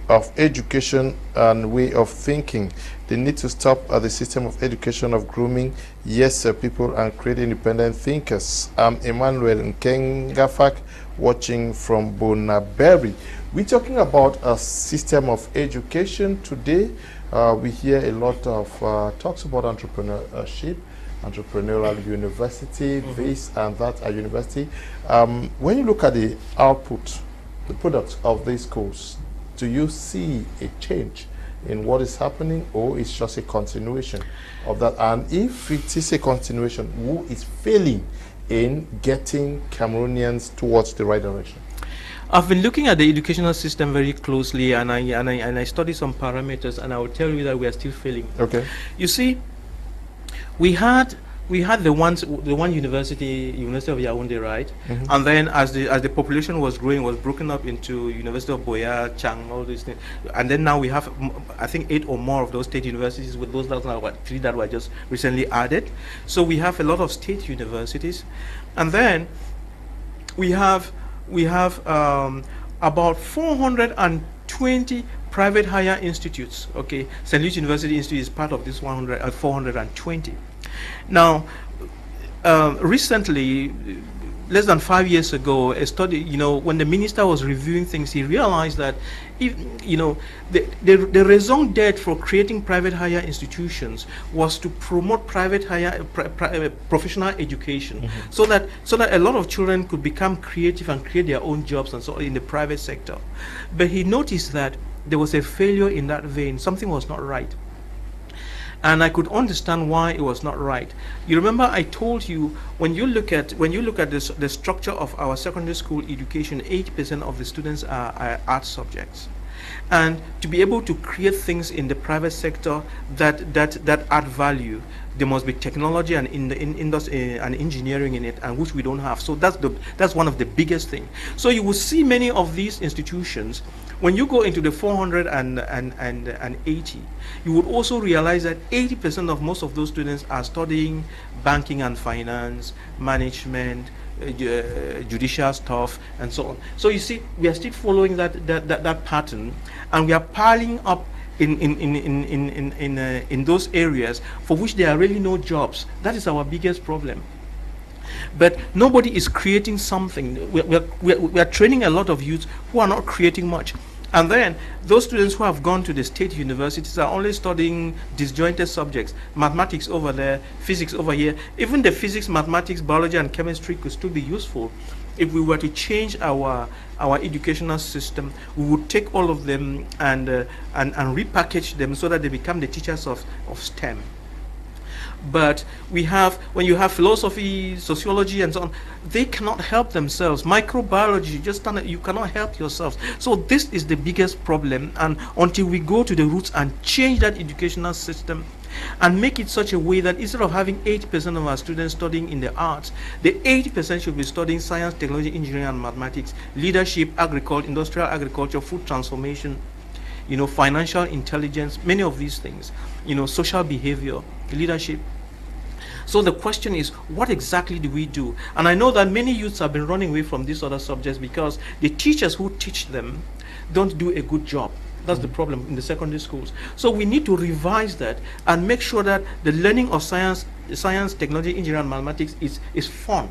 of education and way of thinking. They need to stop the system of education of grooming people and create independent thinkers. I'm Emmanuel Nkengafak, watching from Bonaberry. We're talking about a system of education today. We hear a lot of talks about entrepreneurship, entrepreneurial university, this and that at university. When you look at the output, the products of these schools, do you see a change in what is happening, or it's just a continuation of that? And if it is a continuation, who is failing in getting Cameroonians towards the right direction? I've been looking at the educational system very closely, and I study some parameters, and I will tell you that we are still failing. Okay. You see, we had the one university of Yaoundé, right? And then as the population was growing, was broken up into University of Boya, Chang, all these things. And then now we have, I think, 8 or more of those state universities, with those that are 3 that were just recently added. So we have a lot of state universities, and then we have about 420 private higher institutes. Okay, St. Louis University Institute is part of this 420. Now, recently, less than 5 years ago, a study, when the minister was reviewing things, he realized that, the raison d'etre for creating private higher institutions was to promote private higher professional education, so that a lot of children could become creative and create their own jobs and so on in the private sector. But he noticed that there was a failure in that vein. Something was not right. And I could understand why it was not right. You remember I told you, when you look at the structure of our secondary school education, 80% of the students are art subjects. And to be able to create things in the private sector that add value, there must be technology and in the industry and engineering in it, and which we don't have. So that's one of the biggest things. So you will see many of these institutions. When you go into the 480, you would also realize that 80% of most of those students are studying banking and finance, management, judicial stuff and so on. So you see, we are still following that pattern, and we are piling up in those areas for which there are really no jobs. That is our biggest problem. But nobody is creating something. We are training a lot of youth who are not creating much. And then those students who have gone to the state universities are only studying disjointed subjects, mathematics over there, physics over here. Even the physics, mathematics, biology, and chemistry could still be useful. If we were to change our educational system, we would take all of them and repackage them so that they become the teachers of STEM. But when you have philosophy, sociology, and so on, they cannot help themselves. Microbiology, you cannot help yourselves. So this is the biggest problem. And until we go to the roots and change that educational system and make it such a way that instead of having 80% of our students studying in the arts, the 80% should be studying science, technology, engineering, and mathematics, leadership, agriculture, industrial agriculture, food transformation, financial intelligence, many of these things, social behavior, leadership. So the question is, what exactly do we do? And I know that many youths have been running away from these other subjects because the teachers who teach them don't do a good job. That's the problem in the secondary schools. So we need to revise that and make sure that the learning of science, technology, engineering, and mathematics is fun.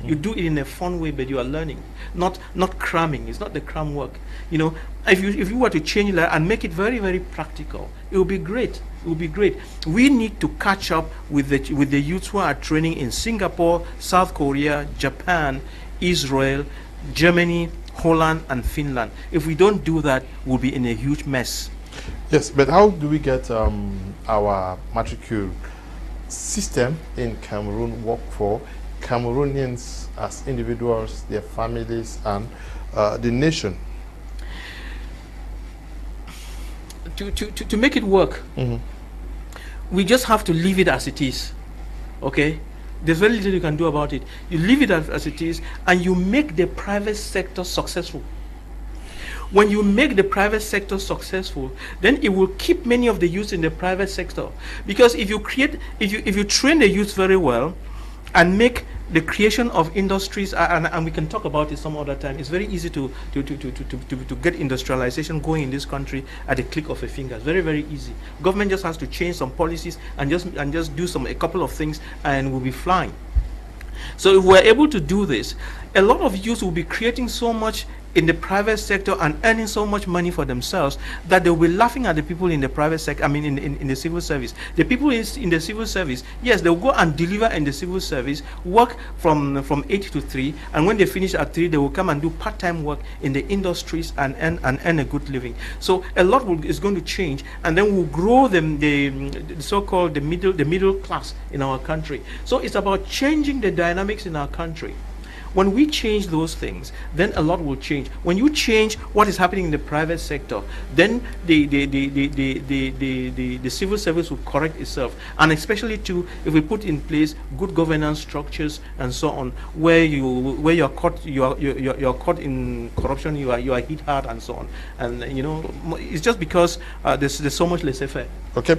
You do it in a fun way, but you are learning, not cramming. It's not the cram work. If you were to change that and make it very, very practical, it will be great. It will be great. We need to catch up with the youths who are training in Singapore, South Korea, Japan, Israel, Germany, Holland, and Finland. If we don't do that, we'll be in a huge mess. Yes, but how do we get our Matricule system in Cameroon work for Cameroonians as individuals, their families, and the nation? To make it work, we just have to leave it as it is. Okay? There's very little you can do about it. You leave it as it is, and you make the private sector successful. When you make the private sector successful, then it will keep many of the youth in the private sector. Because if you train the youth very well and make the creation of industries, and we can talk about it some other time, it's very easy to get industrialization going in this country at a click of a finger. It's very, very easy. Government just has to change some policies and just do a couple of things, and we'll be flying. So if we're able to do this, a lot of youth will be creating so much in the private sector and earning so much money for themselves that they'll be laughing at the people in the private sector, in the civil service. The people in the civil service, yes, they'll go and deliver in the civil service, work from 8 to 3, and when they finish at 3, they will come and do part-time work in the industries and earn a good living. So a lot is going to change, and then we'll grow the so-called the middle class in our country. So it's about changing the dynamics in our country. When we change those things, then a lot will change. When you change what is happening in the private sector, then the civil service will correct itself. And especially too, if we put in place good governance structures and so on, where you're caught in corruption, you are hit hard and so on. And it's just because there's so much laissez-faire. Okay.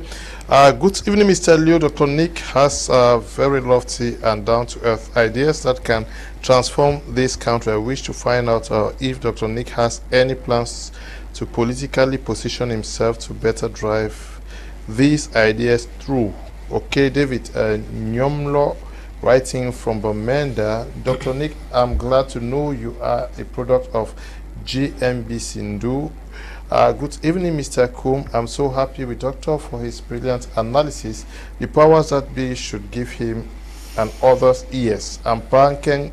Good evening, Mr. Leo. Dr. Nick has very lofty and down-to-earth ideas that can transform this country. I wish to find out if Dr. Nick has any plans to politically position himself to better drive these ideas through. Okay, David Nyomlo, writing from Bamenda. Dr. Nick, I'm glad to know you are a product of GMB Sindu. Good evening, Mr. Kum. I'm so happy with Doctor for his brilliant analysis. The powers that be should give him and others ears. I'm banking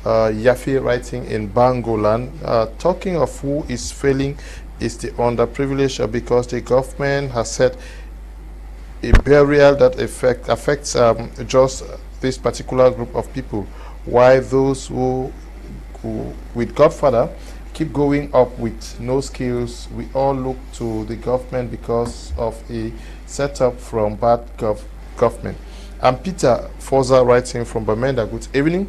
Yafi, writing in Bangolan. Talking of who is failing is the underprivileged, because the government has set a burial that affects just this particular group of people, while those who with Godfather keep going up with no skills. We all look to the government because of a setup from bad government. I'm Peter Forza, writing from Bamenda. Good evening.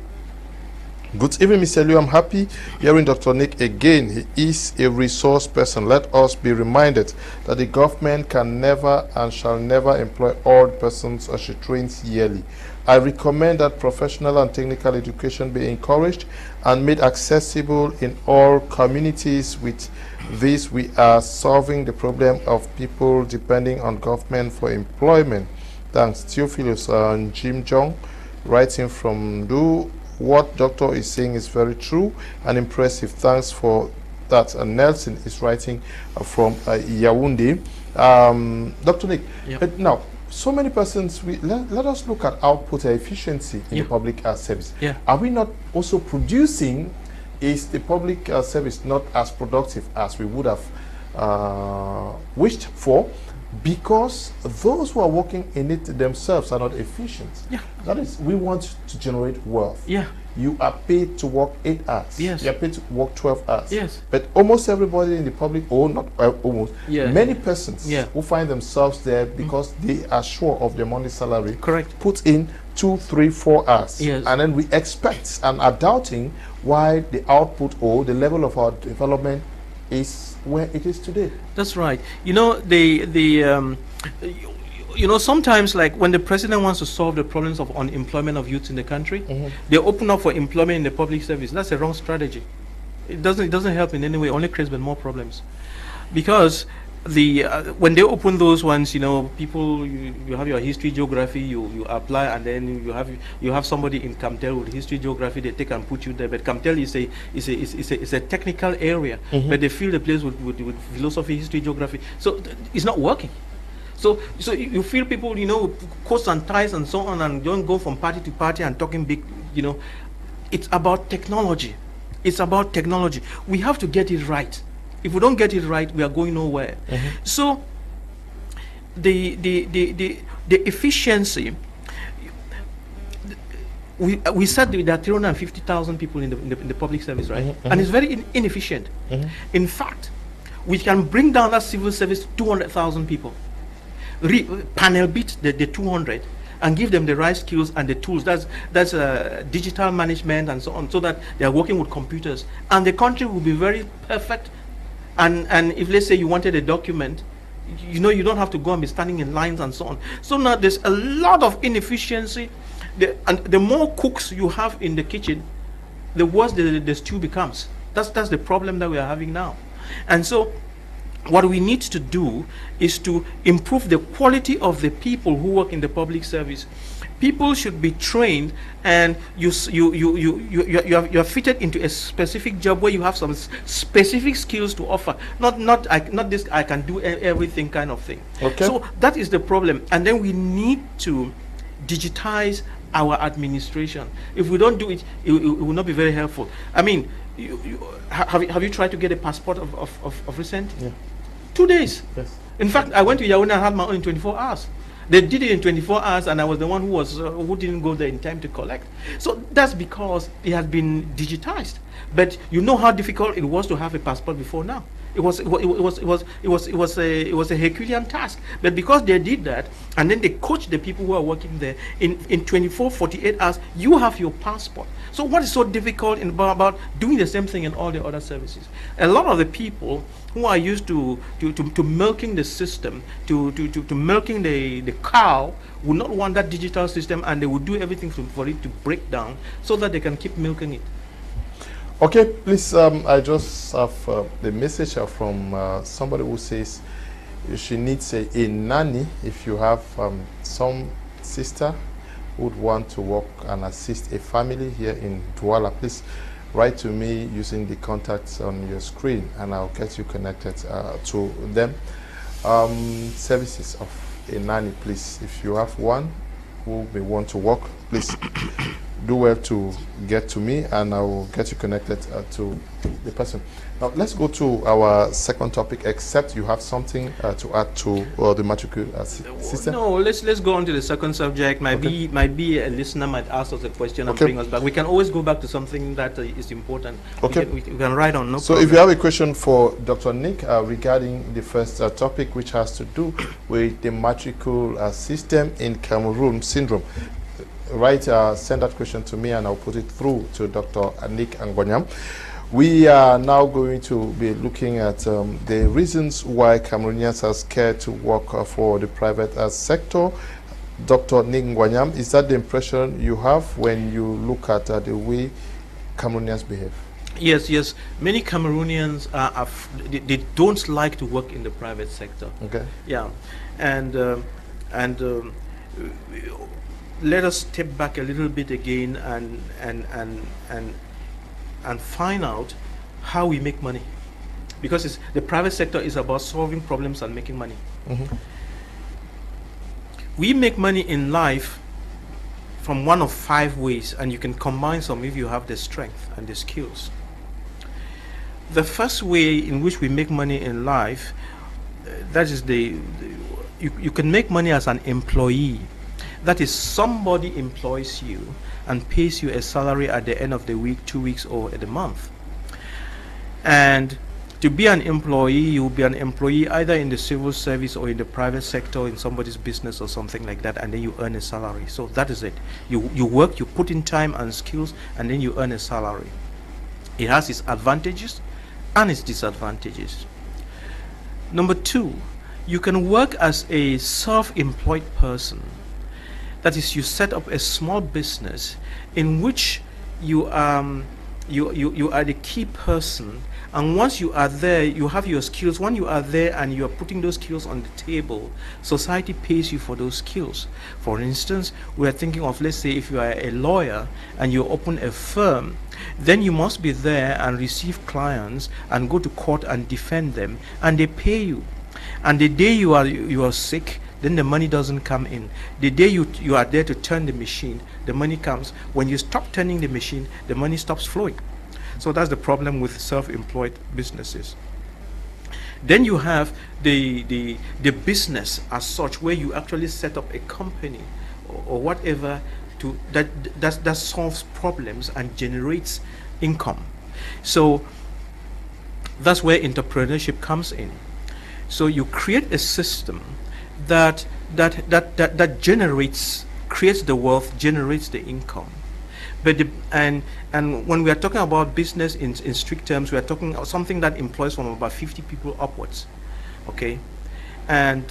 Good evening, Mr. Liu. I'm happy hearing Dr. Nick again. He is a resource person. Let us be reminded that the government can never and shall never employ all persons she trains yearly. I recommend that professional and technical education be encouraged and made accessible in all communities. With this, we are solving the problem of people depending on government for employment. Thanks. Theophilus and Jim Jong, writing from Du. What doctor is saying is very true and impressive. Thanks for that. And Nelson is writing from Yaoundé. Dr. Nick, now, so many persons, let us look at output efficiency in the public service. Are we not also producing, is the public service not as productive as we would have wished for? Because those who are working in it themselves are not efficient. That is, we want to generate wealth. You are paid to work 8 hours. You are paid to work 12 hours. But almost everybody in the public, or not almost, many persons who find themselves there because they are sure of their money salary, put in 2, 3, 4 hours. And then we expect and are doubting why the output or the level of our development is where it is today. That's right. You know, you know, sometimes, like when the president wants to solve the problems of unemployment of youth in the country, they open up for employment in the public service. That's a wrong strategy. It doesn't help in any way. Only creates more problems, because when they open those ones, you know, people, you have your history, geography, you apply, and then you have somebody in Camtel with history, geography, they take and put you there. But Camtel is a technical area, but they fill the place with philosophy, history, geography. So it's not working. So you feel people, you know, coats and ties and so on, and don't go from party to party and talking big, you know. It's about technology. It's about technology. We have to get it right. If we don't get it right, we are going nowhere. So the efficiency, we said there are 350,000 people in the public service, right? And it's very inefficient. In fact, we can bring down that civil service to 200,000 people. Panel beat the 200 and give them the right skills and the tools. That's digital management and so on, so that they are working with computers, and the country will be very perfect. And if, let's say, you wanted a document, you know, you don't have to go and be standing in lines and so on. So now there's a lot of inefficiency. And the more cooks you have in the kitchen, the worse the stew becomes. That's the problem that we are having now. And so what we need to do is to improve the quality of the people who work in the public service. People should be trained, and you are fitted into a specific job where you have some specific skills to offer. Not this I can do everything kind of thing. So that is the problem, and then we need to digitize our administration. If we don't do it, it will not be very helpful. I mean, have you tried to get a passport of recent? 2 days. In fact, I went to Ewane and had my own in 24 hours. They did it in 24 hours, and I was the one who didn't go there in time to collect. So that's because it has been digitized. But you know how difficult it was to have a passport before now. It was a Herculean task. But because they did that, and then they coached the people who are working there, in 24, 48 hours, you have your passport. So what is so difficult about doing the same thing in all the other services? A lot of the people who are used to milking the system, to milking the cow, will not want that digital system, and they will do everything for it to break down so that they can keep milking it. Okay, please, I just have the message from somebody who says she needs a nanny. If you have some sister who would want to work and assist a family here in Douala, please write to me using the contacts on your screen, and I'll get you connected to them. Services of a nanny, please. If you have one who may want to work, please do well to get to me, and I will get you connected to the person. Now let's go to our second topic, except you have something to add to the Matricule system. No, let's go on to the second subject. Might be a listener might ask us a question and bring us back. We can always go back to something that is important. We can write on. No problem. If you have a question for Dr. Nick regarding the first topic, which has to do with the Matricule system in Cameroon syndrome, send that question to me and I'll put it through to Dr. Nick Ngwanyam. We are now going to be looking at the reasons why Cameroonians are scared to work for the private sector. Dr. Nick Ngwanyam, is that the impression you have when you look at the way Cameroonians behave? Yes, yes. Many Cameroonians they don't like to work in the private sector. Okay. Yeah, and let us step back a little bit again and find out how we make money, because the private sector is about solving problems and making money. Mm-hmm. We make money in life from one of 5 ways, and you can combine some if you have the strength and the skills. The first way in which we make money in life, that is you can make money as an employee. That is, somebody employs you and pays you a salary at the end of the week, 2 weeks, or at the month. And to be an employee, you'll be an employee either in the civil service or in the private sector, in somebody's business or something like that, and then you earn a salary. So that is it. You work, you put in time and skills, and then you earn a salary. It has its advantages and its disadvantages. Number 2, you can work as a self-employed person. That is, you set up a small business in which you are the key person, and once you are there, you have your skills. When you are there and you are putting those skills on the table, society pays you for those skills. For instance, we are thinking of, let's say, if you are a lawyer and you open a firm, then you must be there and receive clients and go to court and defend them, and they pay you. And the day you are sick, then the money doesn't come in. The day you are there to turn the machine, the money comes. When you stop turning the machine, the money stops flowing. So that's the problem with self-employed businesses. Then you have the business as such, where you actually set up a company or whatever that solves problems and generates income. So that's where entrepreneurship comes in. So you create a system that creates the wealth, generates the income. But and when we are talking about business in strict terms, we are talking about something that employs from about 50 people upwards. Okay, and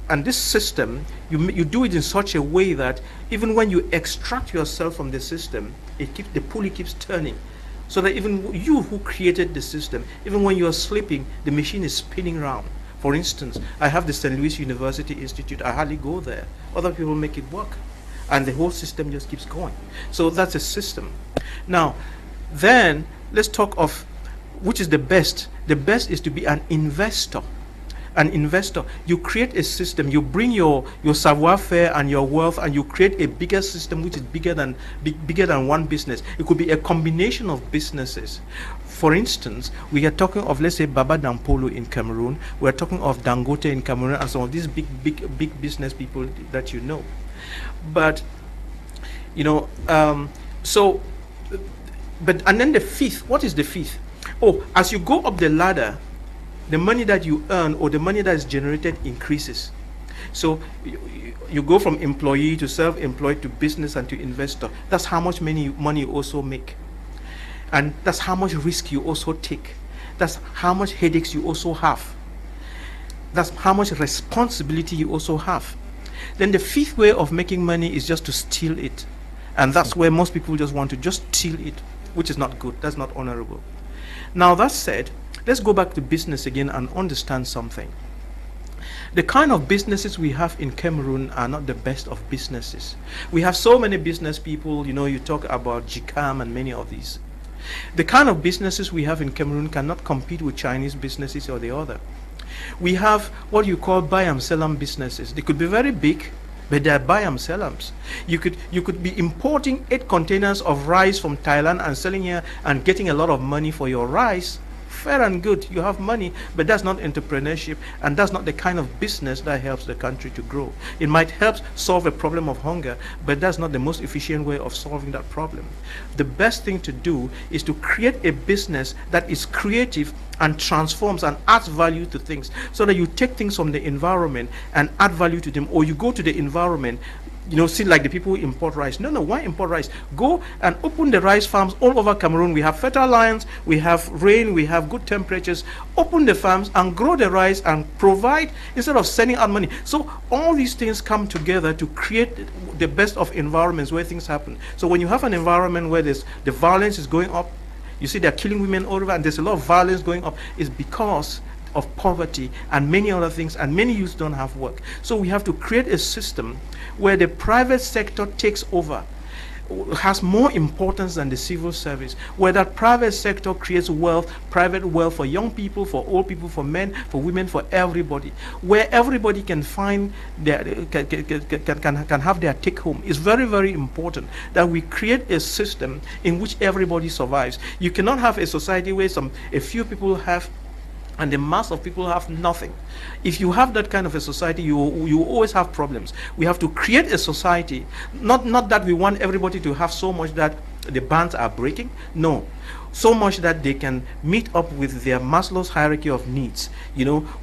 and this system, you do it in such a way that even when you extract yourself from the system, the pulley keeps turning, so that even you who created the system, even when you are sleeping, the machine is spinning round. For instance, I have the St. Louis University Institute. I hardly go there. Other people make it work, and the whole system just keeps going. So that's a system. Now, then let's talk of which is the best. The best is to be an investor. An investor, you create a system, you bring your savoir-faire and your wealth, and you create a bigger system which is bigger than one business. It could be a combination of businesses. For instance, we are talking of, let's say, Baba Dampolo in Cameroon. We are talking of Dangote in Cameroon, and some of these big business people that you know. But and then the fifth. What is the fifth? Oh, as you go up the ladder, the money that you earn or the money that is generated increases. So you go from employee to self-employed to business and to investor. That's how much money you also make. And that's how much risk you also take. That's how much headaches you also have. That's how much responsibility you also have. Then the fifth way of making money is just to steal it. And that's where most people just want to just steal it, which is not good. That's not honorable. Now, that said, let's go back to business again and understand something. The kind of businesses we have in Cameroon are not the best of businesses. We have so many business people, you talk about GCAM and many of these. The kind of businesses we have in Cameroon cannot compete with Chinese businesses or the other. We have what you call buy-and-sell-em businesses. They could be very big, but they're buy-and-sell-ems. You could be importing 8 containers of rice from Thailand and selling here and getting a lot of money for your rice. Fair and good, you have money, but that's not entrepreneurship, and that's not the kind of business that helps the country to grow. It might help solve a problem of hunger, but that's not the most efficient way of solving that problem. The best thing to do is to create a business that is creative and transforms and adds value to things, so that you take things from the environment and add value to them, or you go to the environment, see, like the people who import rice. No, why import rice? Go and open the rice farms all over Cameroon. We have fertile lands, we have rain, we have good temperatures. Open the farms and grow the rice and provide, instead of sending out money. So all these things come together to create the best of environments where things happen. So when you have an environment where the violence is going up, you see they're killing women all over, and there's a lot of violence going up, is because of poverty and many other things, and many youths don't have work. So we have to create a system where the private sector takes over, has more importance than the civil service, where that private sector creates wealth, private wealth for young people, for old people, for men, for women, for everybody, where everybody can find their can have their take home. It's very, very important that we create a system in which everybody survives. You cannot have a society where a few people have and the mass of people have nothing. If you have that kind of a society, you always have problems. We have to create a society, not that we want everybody to have so much that the bands are breaking, no, so much that they can meet up with their Maslow's hierarchy of needs.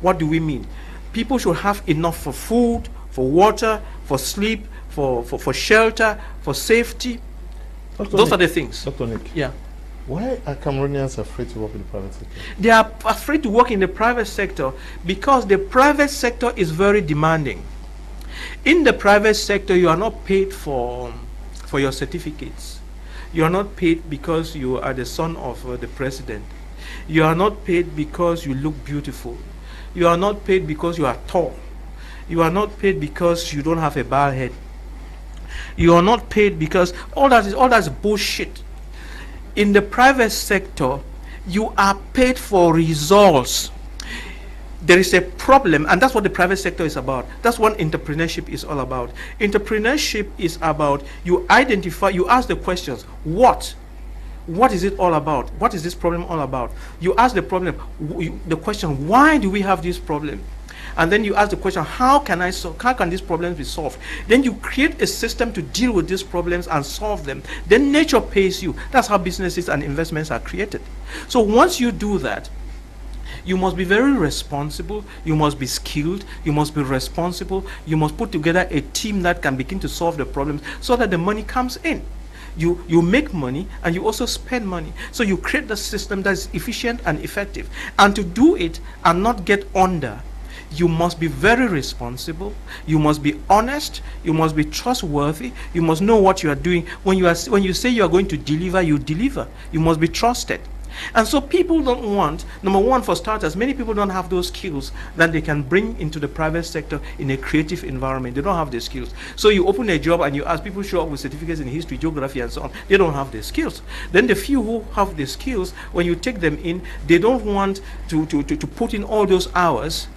What do we mean? People should have enough for food, for water, for sleep, for shelter, for safety. Those are the things. Dr. Nick. Yeah. Why are Cameroonians afraid to work in the private sector? They are afraid to work in the private sector because the private sector is very demanding. In the private sector, you are not paid for your certificates. You are not paid because you are the son of the president. You are not paid because you look beautiful. You are not paid because you are tall. You are not paid because you don't have a bald head. You are not paid because all that is bullshit. In the private sector, you are paid for results. There is a problem, and that's what the private sector is about. That's what entrepreneurship is all about. Entrepreneurship is about, you identify, you ask the questions, what is it all about? What is this problem all about? You ask the question, why do we have this problem? And then you ask the question, how can these problems be solved? Then you create a system to deal with these problems and solve them. Then nature pays you. That's how businesses and investments are created. So once you do that, you must be very responsible, you must be skilled, you must be responsible, you must put together a team that can begin to solve the problems so that the money comes in. You make money and you also spend money. So you create the system that is efficient and effective. And to do it and not get under, you must be very responsible, you must be honest, you must be trustworthy, you must know what you are doing. When you say you are going to deliver, you deliver. You must be trusted. And so people don't want, number one, for starters, many people don't have those skills that they can bring into the private sector in a creative environment. They don't have the skills. So you open a job and you ask people show up with certificates in history, geography, and so on. They don't have the skills. Then the few who have the skills, when you take them in, they don't want to put in all those hours.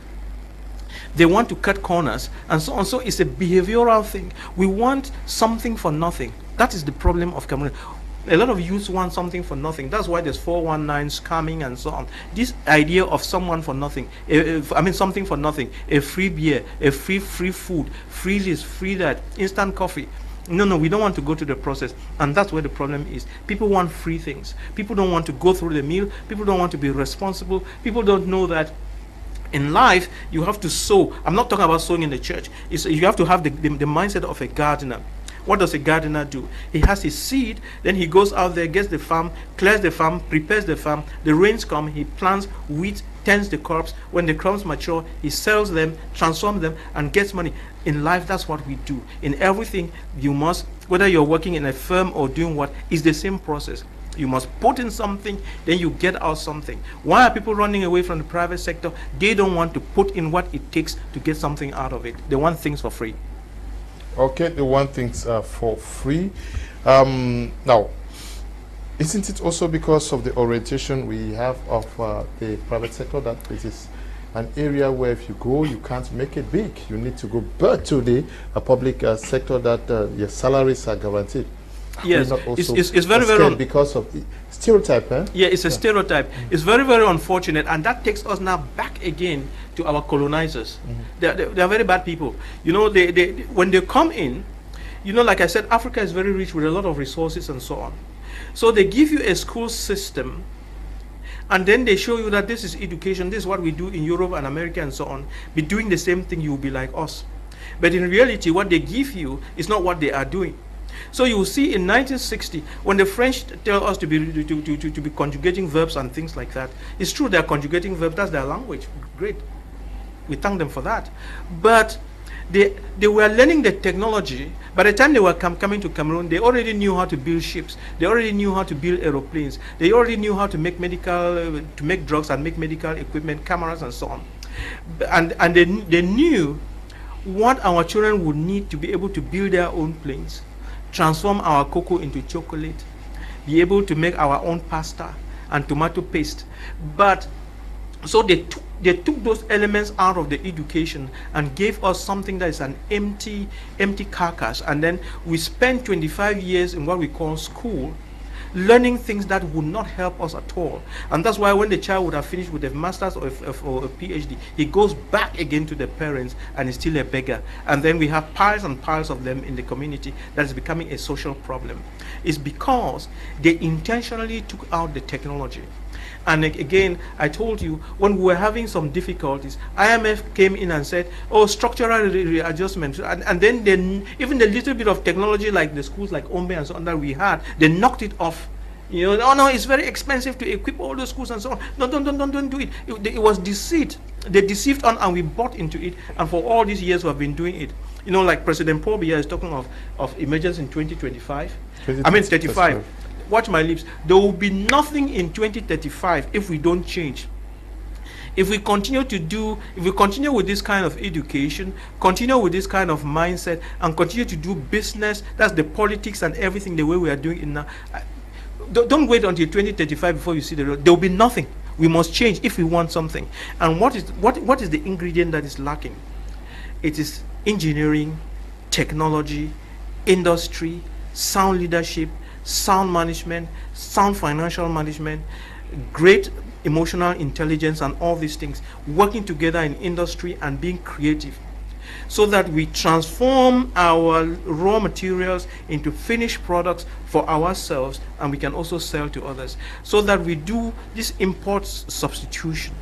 They want to cut corners and so on. So it's a behavioral thing. We want something for nothing. That is the problem of Cameroon. A lot of youths want something for nothing. That's why there's 419 scamming and so on. This idea of someone for nothing, something for nothing, a free beer, a free food, free this, free that, instant coffee. No, we don't want to go to the process. And that's where the problem is. People want free things. People don't want to go through the meal. People don't want to be responsible. People don't know that in life, you have to sow. I'm not talking about sowing in the church. You have to have the mindset of a gardener. What does a gardener do? He has his seed, then he goes out there, gets the farm, clears the farm, prepares the farm. The rains come, he plants wheat, tends the crops. When the crops mature, he sells them, transforms them, and gets money. In life, that's what we do. In everything, you must, whether you're working in a firm or doing what, it's the same process. You must put in something, then you get out something. Why are people running away from the private sector? They don't want to put in what it takes to get something out of it. They want things for free. Okay, they want things for free. Now, isn't it also because of the orientation we have of the private sector that it is an area where if you go, you can't make it big. You need to go back to the public sector that your salaries are guaranteed. Yes, it's very, very because of stereotype. Yeah, it's a stereotype. It's very, very unfortunate, and that takes us now back again to our colonizers. They are very bad people. You know, they when they come in, you know, like I said, Africa is very rich with a lot of resources and so on. So they give you a school system, and then they show you that this is education, this is what we do in Europe and America and so on, be doing the same thing, you'll be like us. But in reality, what they give you is not what they are doing. So you will see in 1960, when the French tell us to be conjugating verbs and things like that, it's true they're conjugating verbs, that's their language, great. We thank them for that. But they were learning the technology. By the time they were coming to Cameroon, they already knew how to build ships. They already knew how to build aeroplanes. They already knew how to make to make drugs and make medical equipment, cameras and so on. And they knew what our children would need to be able to build their own planes, transform our cocoa into chocolate, be able to make our own pasta and tomato paste. But so they took those elements out of the education and gave us something that is an empty carcass. And then we spent 25 years in what we call school, learning things that would not help us at all. And that's why when the child would have finished with a master's or a PhD, he goes back again to the parents and is still a beggar. And then we have piles and piles of them in the community that is becoming a social problem. It's because they intentionally took out the technology. And again, I told you, when we were having some difficulties, IMF came in and said, oh, structural readjustment. And then even the little bit of technology like the schools like Ombe and so on that we had, they knocked it off. You know, oh no, it's very expensive to equip all the schools and so on. No, don't do it. It was deceit. They deceived on and we bought into it. And for all these years we have been doing it. You know, like President Paul Biya is talking of emergence in 2025. I mean 35. Watch my lips. There will be nothing in 2035 if we don't change. If we continue with this kind of education, continue with this kind of mindset, and continue to do business, that's the politics and everything the way we are doing it now. Don't wait until 2035 before you see the road. There will be nothing. We must change if we want something. And what is the ingredient that is lacking? It is engineering, technology, industry, sound leadership, sound management, sound financial management, great emotional intelligence, and all these things, working together in industry and being creative, so that we transform our raw materials into finished products for ourselves, and we can also sell to others, so that we do this import substitution,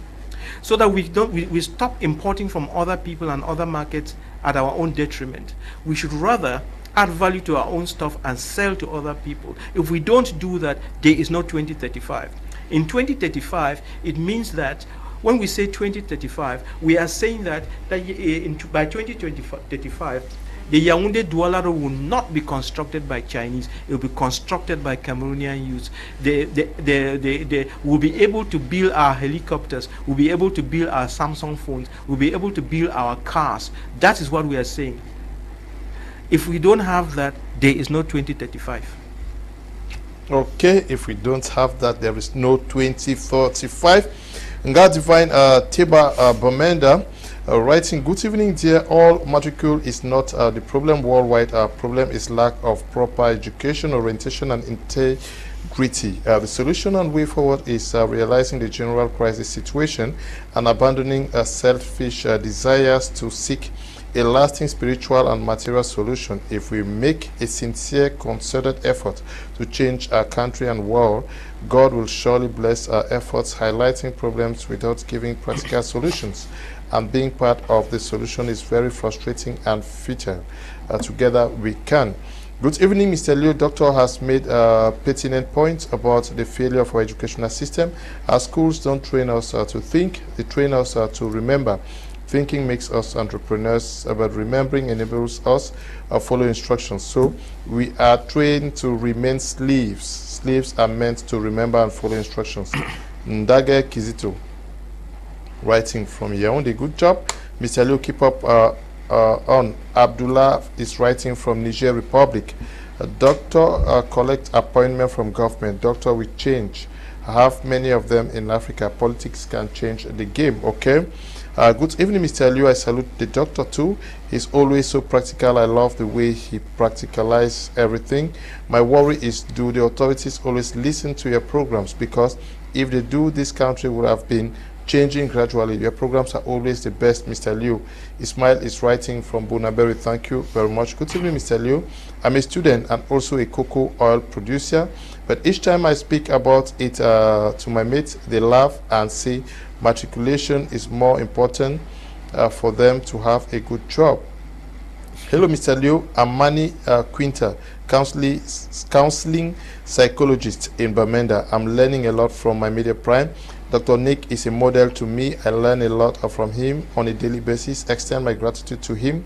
so that we stop importing from other people and other markets at our own detriment. We should rather add value to our own stuff and sell to other people. If we don't do that, there is no 2035. In 2035, it means that when we say 2035, we are saying that by 2035, the Yaoundé Douala Road will not be constructed by Chinese. It will be constructed by Cameroonian youths. They will be able to build our helicopters. We'll be able to build our Samsung phones. We'll be able to build our cars. That is what we are saying. If we don't have that, there is no 2035. Okay, if we don't have that, there is no 2045. Nga Divine Tiba Bamenda writing, good evening, dear all. Matricule is not the problem worldwide. Our problem is lack of proper education, orientation, and integrity. The solution and way forward is realizing the general crisis situation and abandoning selfish desires to seek a lasting spiritual and material solution. If we make a sincere, concerted effort to change our country and world, God will surely bless our efforts. Highlighting problems without giving practical solutions and being part of the solution is very frustrating and futile. Together we can. Good evening, Mr. Liu. Doctor has made pertinent points about the failure of our educational system. Our schools don't train us to think, they train us to remember. Thinking makes us entrepreneurs, but remembering enables us to follow instructions. So we are trained to remain slaves. Slaves are meant to remember and follow instructions. Ndage Kizito, writing from Yaoundé. Good job, Mr. Liu. Keep up on. Abdullah is writing from Niger Republic. Doctor, collect appointment from government. Doctor, we change. I have many of them in Africa. Politics can change the game. Okay. Good evening, Mr. Liu. I salute the doctor too. He's always so practical. I love the way he practicalizes everything. My worry is, do the authorities always listen to your programs? Because if they do, this country would have been changing gradually. Your programs are always the best, Mr. Liu. Ismail is writing from Bonaberry. Thank you very much. Good evening, Mr. Liu. I'm a student and also a cocoa oil producer, but each time I speak about it to my mates, they laugh and say matriculation is more important for them to have a good job. Hello, Mr. Liu. I'm Manny Quinter, counseling psychologist in Bamenda. I'm learning a lot from my media prime. Dr. Nick is a model to me. I learn a lot from him on a daily basis. Extend my gratitude to him.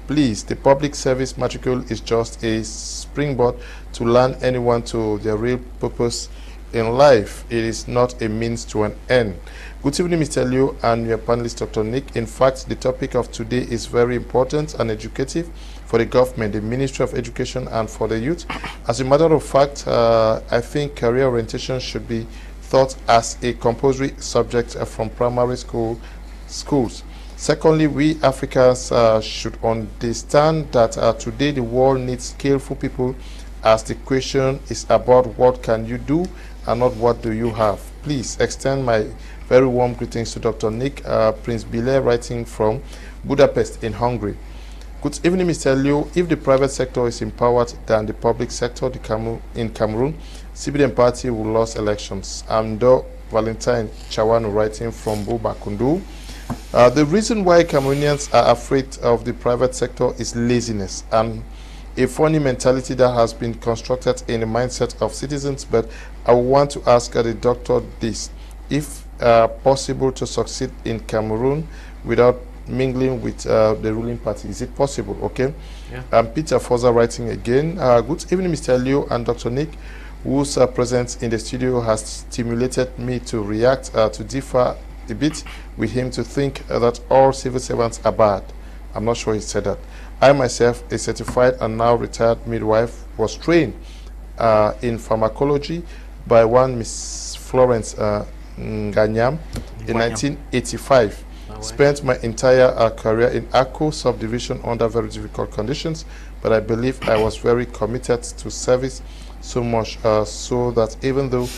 Please, the public service matricule is just a springboard to learn anyone to their real purpose in life. It is not a means to an end. Good evening, Mr. Liu and your panelist, Dr. Nick. In fact, the topic of today is very important and educative for the government, the Ministry of Education, and for the youth. As a matter of fact, I think career orientation should be taught as a compulsory subject from primary schools. Secondly, we Africans should understand that today the world needs skillful people, as the question is about what can you do and not what do you have. Please extend my very warm greetings to Dr. Nick, Prince Bile, writing from Budapest in Hungary. Good evening, Mr. Liu. If the private sector is empowered than the public sector in Cameroon, CBDM party will lose elections. I'm Do Valentine Chawanu, writing from Bubakundu. The reason why Cameroonians are afraid of the private sector is laziness and a funny mentality that has been constructed in the mindset of citizens. But I want to ask the doctor this: if possible to succeed in Cameroon without mingling with the ruling party, is it possible? Okay. Yeah. Peter Foza writing again. Good evening, Mr. Liu and Dr. Nick, whose presence in the studio has stimulated me to react, to differ a bit with him, to think that all civil servants are bad. I'm not sure he said that. I myself, a certified and now retired midwife, was trained in pharmacology by one Miss Florence Ngwanyam in 1985. Spent my entire career in Akko subdivision under very difficult conditions, but I believe I was very committed to service, so much so that even though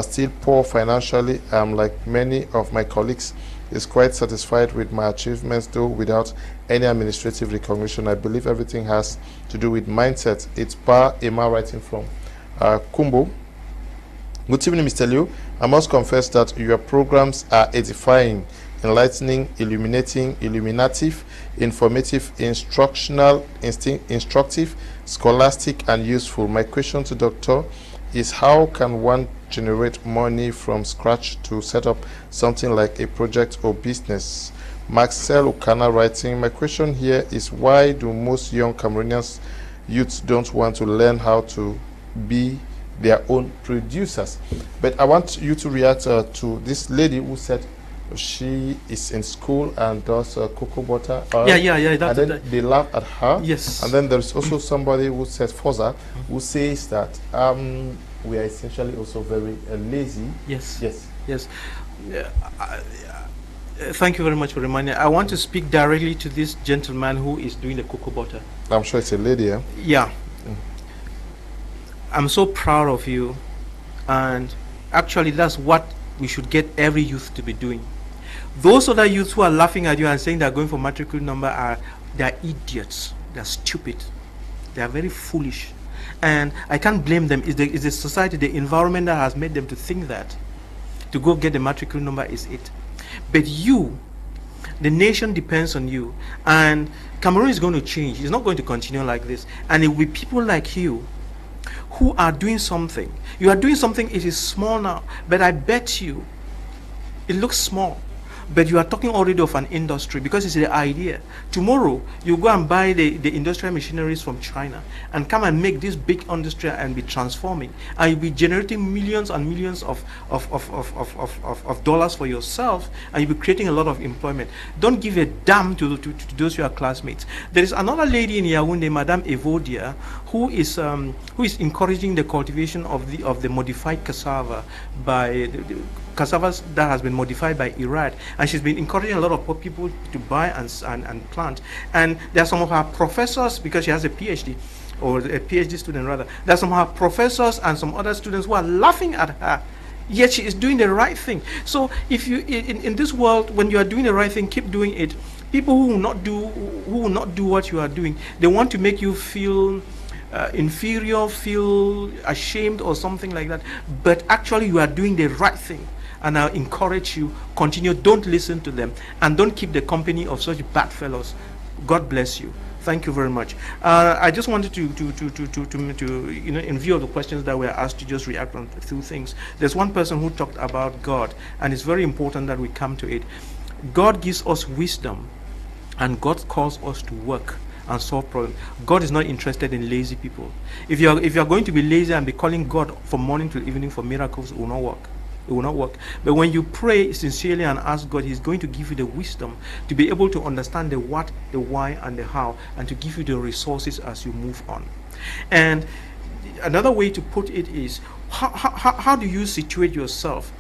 still poor financially, like many of my colleagues, is quite satisfied with my achievements, though without any administrative recognition. I believe everything has to do with mindset. It's Pa Emma writing from Kumbo. Good evening, Mr. Liu. I must confess that your programs are edifying, enlightening, illuminating, illuminative, informative, instructional, instructive, scholastic, and useful. My question to Doctor is, how can one generate money from scratch to set up something like a project or business? Maxwell Ukana writing, my question here is, why do most young Cameroonians youths don't want to learn how to be their own producers? But I want you to react to this lady who said she is in school and does cocoa butter. Yeah. And then they laugh at her. Yes. And then there's also somebody who says, Foza, who says that we are essentially also very lazy. Yes. Yes. Yes. Thank you very much for reminding me. I want to speak directly to this gentleman who is doing the cocoa butter. I'm sure it's a lady, yeah? Yeah. I'm so proud of you, and actually that's what we should get every youth to be doing. Those other youths who are laughing at you and saying they're going for matricule number they're idiots, they're stupid, they are very foolish, and I can't blame them. It's the society, the environment that has made them to think that to go get the matricule number is it. But you, the nation depends on you, and Cameroon is going to change. It's not going to continue like this, and it will be people like you who are doing something. You are doing something, it is small now, but I bet you it looks small, but you are talking already of an industry, because it's the idea. Tomorrow you go and buy the industrial machineries from China and come and make this big industry and be transforming, and you'll be generating millions and millions of dollars for yourself, and you'll be creating a lot of employment. Don't give a damn to those your classmates. There is another lady in Yaoundé, Madame Evodia, who is encouraging the cultivation of the modified cassava by cassavas that has been modified by Irad, and she's been encouraging a lot of people to buy and plant. And there are some of her professors, because she has a PhD, or a PhD student rather, there are some of her professors and some other students who are laughing at her yet she is doing the right thing. So if you in this world, when you are doing the right thing, keep doing it. People who will not do what you are doing, they want to make you feel inferior, feel ashamed or something like that, but actually you are doing the right thing. And I encourage you, continue, don't listen to them, and don't keep the company of such bad fellows. God bless you. Thank you very much. I just wanted to in view of the questions that were asked, to just react on two things. There's one person who talked about God, and it's very important that we come to it. God gives us wisdom, and God calls us to work and solve problems. God is not interested in lazy people. If you are going to be lazy and be calling God from morning till evening for miracles, it will not work. It will not work. But when you pray sincerely and ask God, He's going to give you the wisdom to be able to understand the what, the why, and the how, and to give you the resources as you move on. And another way to put it is, how do you situate yourself?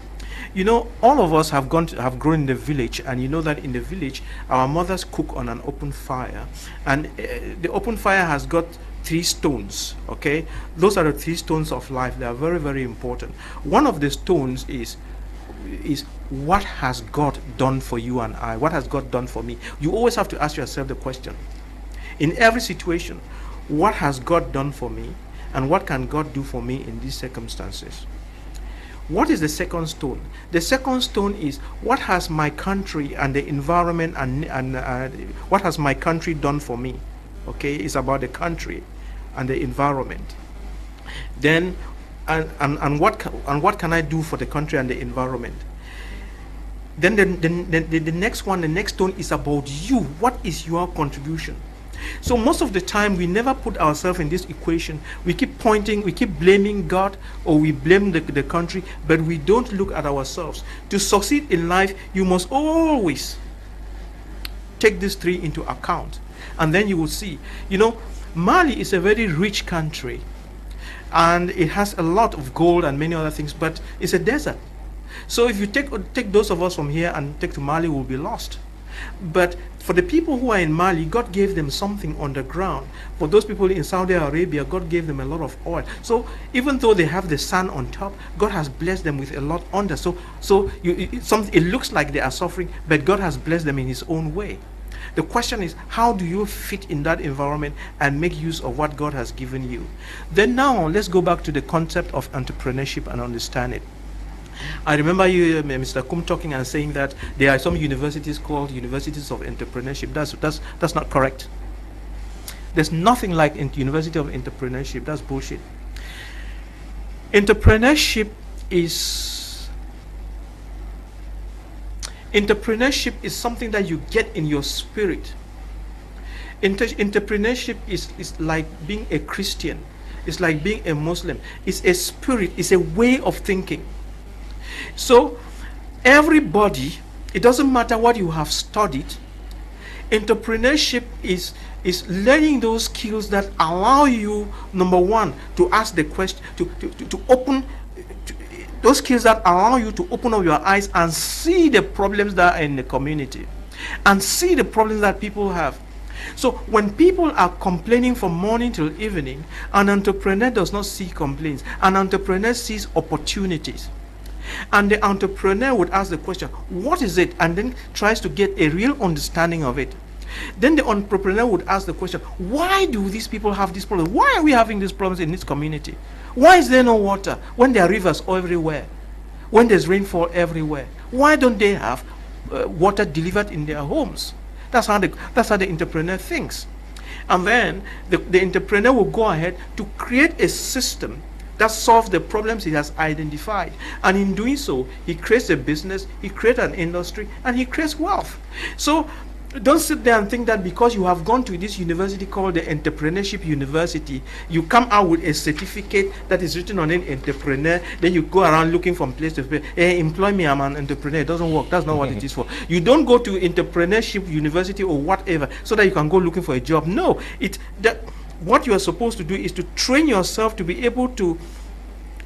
You know, all of us have grown in the village, and you know that in the village, our mothers cook on an open fire, and the open fire has got 3 stones. Okay, those are the 3 stones of life. They are very, very important. One of the stones is what has God done for you and I? What has God done for me? You always have to ask yourself the question in every situation: what has God done for me, and what can God do for me in these circumstances? What is the second stone? The second stone is, what has my country and the environment and what has my country done for me? Okay, it's about the country and the environment. Then, and what can I do for the country and the environment? Then the next one, the next stone is about you. What is your contribution? So most of the time, we never put ourselves in this equation. We keep pointing, we keep blaming God, or we blame the country, but we don't look at ourselves. To succeed in life, you must always take these 3 into account. And then you will see, you know, Mali is a very rich country, and it has a lot of gold and many other things, but it's a desert. So if you take those of us from here and take to Mali, we'll be lost. But for the people who are in Mali, God gave them something on the ground. For those people in Saudi Arabia, God gave them a lot of oil. So even though they have the sun on top, God has blessed them with a lot under. So it looks like they are suffering, but God has blessed them in His own way. The question is, how do you fit in that environment and make use of what God has given you? Then now, let's go back to the concept of entrepreneurship and understand it. I remember you, Mr. Kum, talking and saying that there are some universities called universities of entrepreneurship. That's not correct. There's nothing like University of Entrepreneurship. That's bullshit. Entrepreneurship is something that you get in your spirit. Entrepreneurship is like being a Christian. It's like being a Muslim. It's a spirit. It's a way of thinking. So everybody, it doesn't matter what you have studied, entrepreneurship is learning those skills that allow you, number one, to ask the question, to open those skills that allow you to open up your eyes and see the problems that are in the community and see the problems that people have. So when people are complaining from morning till evening, an entrepreneur does not see complaints. An entrepreneur sees opportunities. And the entrepreneur would ask the question, what is it? And then tries to get a real understanding of it. Then the entrepreneur would ask the question, why do these people have this problem? Why are we having these problems in this community? Why is there no water when there are rivers everywhere? When there's rainfall everywhere? Why don't they have water delivered in their homes? That's how the entrepreneur thinks. And then the entrepreneur will go ahead to create a system that solves the problems he has identified. And in doing so, he creates a business, he creates an industry, and he creates wealth. So don't sit there and think that because you have gone to this university called the Entrepreneurship University, you come out with a certificate that is written on an entrepreneur, then you go around looking from place to place. Hey, employ me, I'm an entrepreneur. It doesn't work. That's not what it is for. You don't go to Entrepreneurship University or whatever so that you can go looking for a job. No, what you are supposed to do is to train yourself to be able to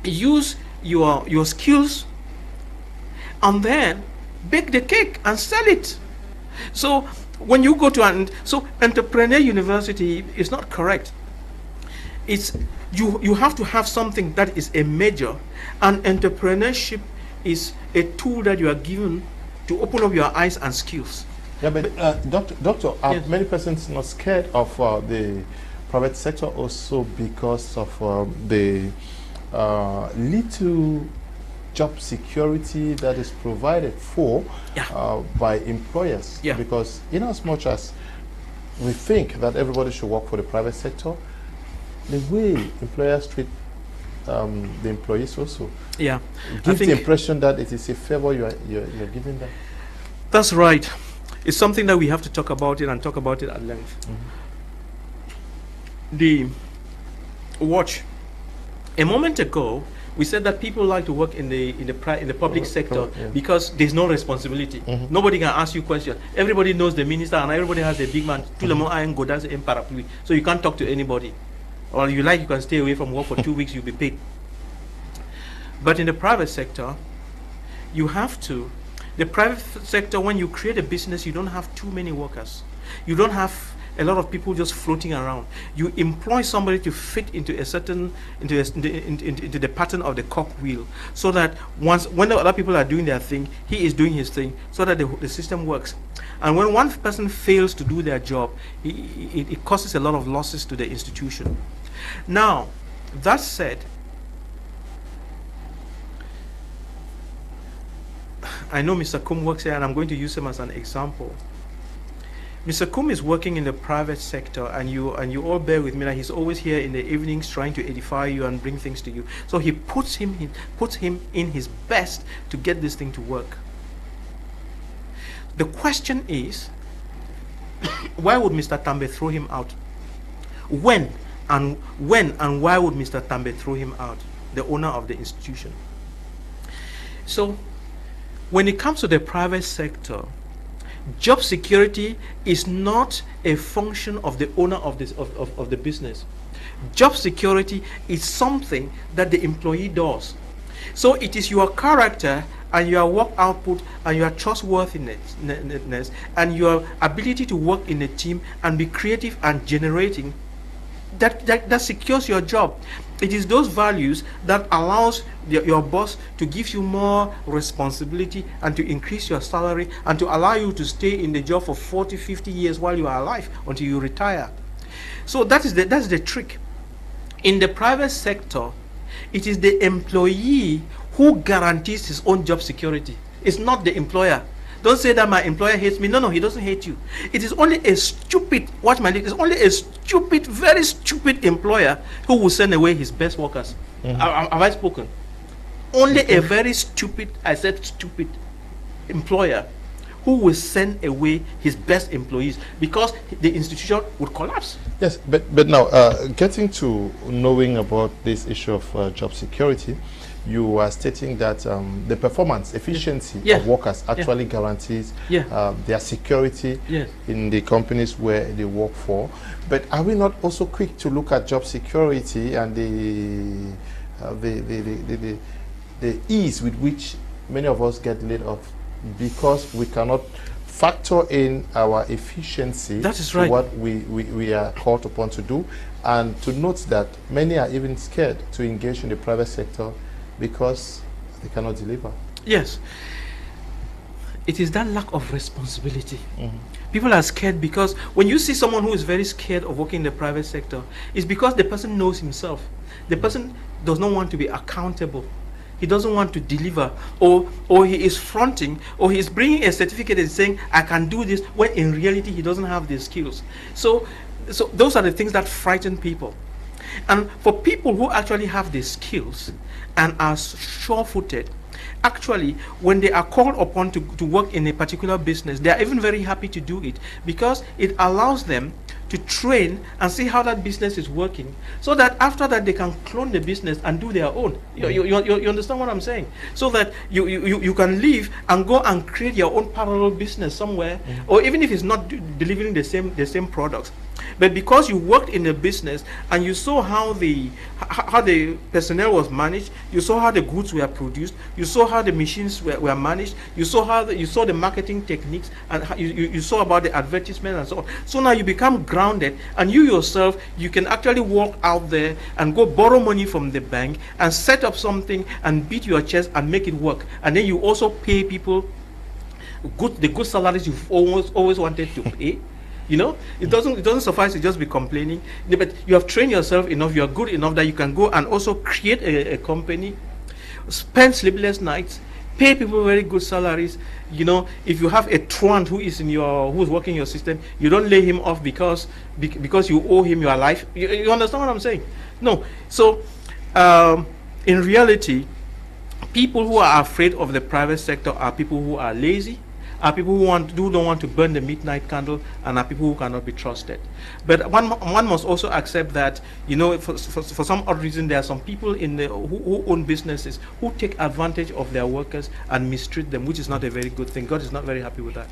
use your skills and then bake the cake and sell it. So when you go to Entrepreneur University is not correct. It's you have to have something that is a major, and entrepreneurship is a tool that you are given to open up your eyes and skills. Yeah, but doctor, are Yes. many persons not scared of the private sector also because of the little job security that is provided for by employers? Yeah. Because in as much as we think that everybody should work for the private sector, the way employers treat the employees also gives the impression that it is a favor you're giving them. That's right. It's something that we have to talk about it and talk about it at length. The watch. A moment ago, we said that people like to work in the public sector because there's no responsibility. Nobody can ask you questions. Everybody knows the minister and everybody has a big man. Tout le monde a un godin, un parapluie. So you can't talk to anybody. Or you can stay away from work for 2 weeks, you'll be paid. But in the private sector, you have to. The private sector, when you create a business, you don't have too many workers. You don't have a lot of people just floating around. You employ somebody to fit into a certain into the pattern of the cogwheel, so that when the other people are doing their thing, he is doing his thing, so that the system works. And when one person fails to do their job, it causes a lot of losses to the institution. Now, that said, I know Mr. Kum works here, and I'm going to use him as an example. Mr. Kum is working in the private sector, and you all bear with me that he's always here in the evenings trying to edify you and bring things to you. So he puts him in his best to get this thing to work. The question is, why would Mr. Tambe throw him out? When and why would Mr. Tambe throw him out, the owner of the institution? So, when it comes to the private sector, job security is not a function of the owner of the business. Job security is something that the employee does. So it is your character and your work output and your trustworthiness and your ability to work in a team and be creative and generating that secures your job. It is those values that allows your boss to give you more responsibility and to increase your salary and to allow you to stay in the job for 40, 50 years while you are alive until you retire. So that's the trick. In the private sector, it is the employee who guarantees his own job security. It's not the employer. Don't say that my employer hates me. No, he doesn't hate you. It is only a stupid, watch my lips, it's only a stupid, very stupid employer who will send away his best workers. Have I spoken? Only a very stupid, I said stupid, employer who will send away his best employees because the institution would collapse. Yes, but now, getting to knowing about this issue of job security, you are stating that the performance, efficiency of workers actually guarantees their security in the companies where they work for. But are we not also quick to look at job security and the ease with which many of us get laid off because we cannot factor in our efficiency to what we are called upon to do, and to note that many are even scared to engage in the private sector because they cannot deliver. Yes. It is that lack of responsibility. People are scared because when you see someone who is very scared of working in the private sector, it's because the person knows himself. The person does not want to be accountable. He doesn't want to deliver, or he is fronting, or he is bringing a certificate and saying, I can do this, when in reality he doesn't have the skills. So those are the things that frighten people. And for people who actually have the skills and are sure-footed, actually, when they are called upon to work in a particular business, they are even very happy to do it because it allows them to train and see how that business is working, so that after that they can clone the business and do their own. You understand what I'm saying? So that you can leave and go and create your own parallel business somewhere, or even if it's not delivering the same products, But because you worked in the business and you saw how the personnel was managed, you saw how the goods were produced, you saw how the machines were managed, you saw you saw the marketing techniques, and you saw about the advertisement and so on. So now you become grounded, and you yourself, you can actually walk out there and go borrow money from the bank and set up something and beat your chest and make it work. And then you also pay people the good salaries you've always wanted to pay. You know, it doesn't suffice to just be complaining. But you have trained yourself enough, you are good enough that you can go and also create a company, spend sleepless nights, pay people very good salaries. You know, if you have a truant who's working in your system, you don't lay him off because you owe him your life. You understand what I'm saying? No. So in reality, people who are afraid of the private sector are people who are lazy, are people who don't want to burn the midnight candle, and are people who cannot be trusted. But one must also accept that, you know, for some odd reason, there are some people who own businesses who take advantage of their workers and mistreat them, which is not a very good thing. God is not very happy with that.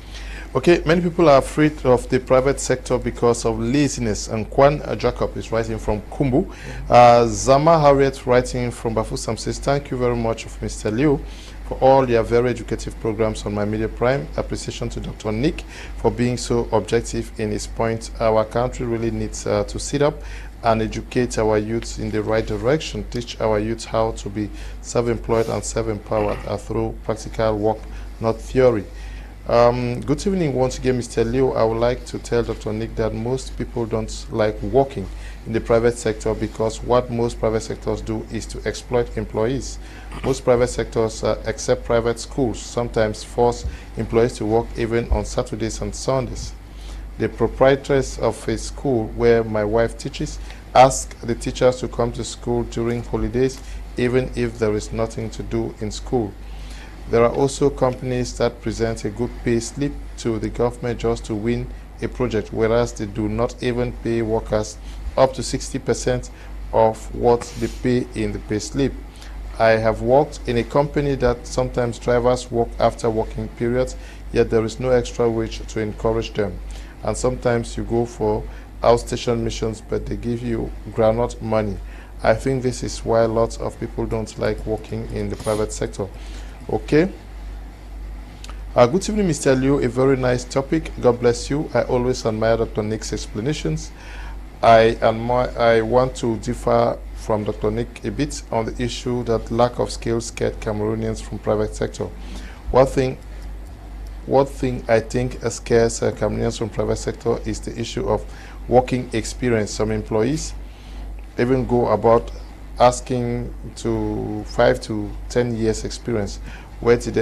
Okay, many people are afraid of the private sector because of laziness. And Kwan Jacob is writing from Kumbu. Zama Harriet writing from Bafusam says, thank you very much, Mr. Liu, for all their very educative programs on My Media Prime. Appreciation to Dr. Nick for being so objective in his point. Our country really needs to sit up and educate our youth in the right direction, teach our youth how to be self-employed and self-empowered through practical work, not theory. Good evening once again, Mr. Liu. I would like to tell Dr. Nick that most people don't like working in the private sector because what most private sectors do is to exploit employees. Most private sectors, except private schools, sometimes force employees to work even on Saturdays and Sundays. The proprietress of a school where my wife teaches asks the teachers to come to school during holidays even if there is nothing to do in school. There are also companies that present a good pay slip to the government just to win a project, whereas they do not even pay workers up to 60% of what they pay in the pay slip. I have worked in a company that sometimes drivers work after working periods, yet there is no extra wage to encourage them. And sometimes you go for outstation missions, but they give you groundnut money. I think this is why lots of people don't like working in the private sector. Okay. Good evening, Mr. Liu. A very nice topic. God bless you. I always admire Dr. Nick's explanations. I want to differ from Dr. Nick a bit on the issue that lack of skills scared Cameroonians from private sector. One thing I think scares Cameroonians from private sector is the issue of working experience. Some employees even go about asking to 5 to 10 years experience. Where did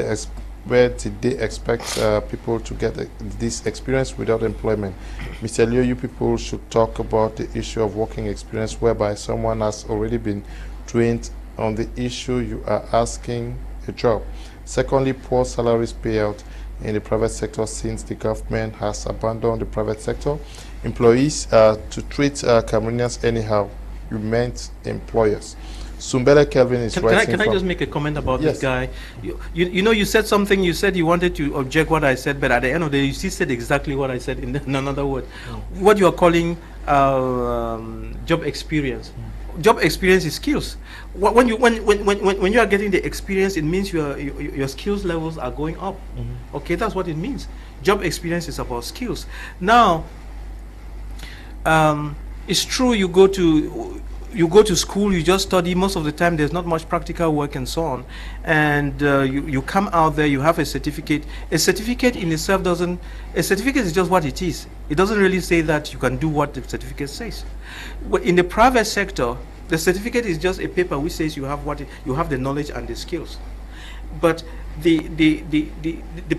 they expect people to get this experience without employment? Mr. Liu, you people should talk about the issue of working experience whereby someone has already been trained on the issue you are asking a job. Secondly, poor salaries payout in the private sector since the government has abandoned the private sector. Employees to treat Cameroonians anyhow. You meant employers. Sumbele Kelvin is writing. Can I just make a comment about this guy? You know, you said something. You said you wanted to object what I said, but at the end of the day, you still said exactly what I said in another word. What you are calling job experience. Job experience is skills. When you are getting the experience, it means your skills levels are going up. Okay, that's what it means. Job experience is about skills. Now, it's true. You go to school, you just study. Most of the time there's not much practical work and so on, and you come out there, you have a certificate. A certificate in itself a certificate is just what it is. It doesn't really say that you can do what the certificate says. In the private sector, the certificate is just a paper which says you have the knowledge and the skills. But the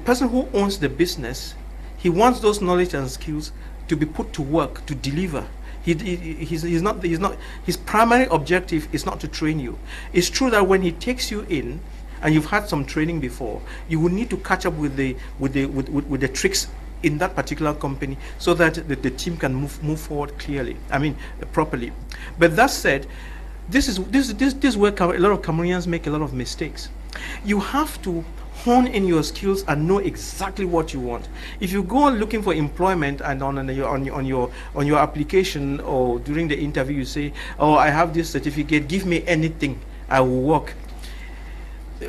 person who owns the business, he wants those knowledge and skills to be put to work, to deliver. He's not his primary objective is not to train you. It's true that when he takes you in and you've had some training before, you will need to catch up with the tricks in that particular company so that the team can move forward clearly. I mean, properly. But that said, this is where a lot of Cameroonians make a lot of mistakes. You have to hone in your skills and know exactly what you want. If you go looking for employment and on your application or during the interview you say, oh, I have this certificate, give me anything, I will work.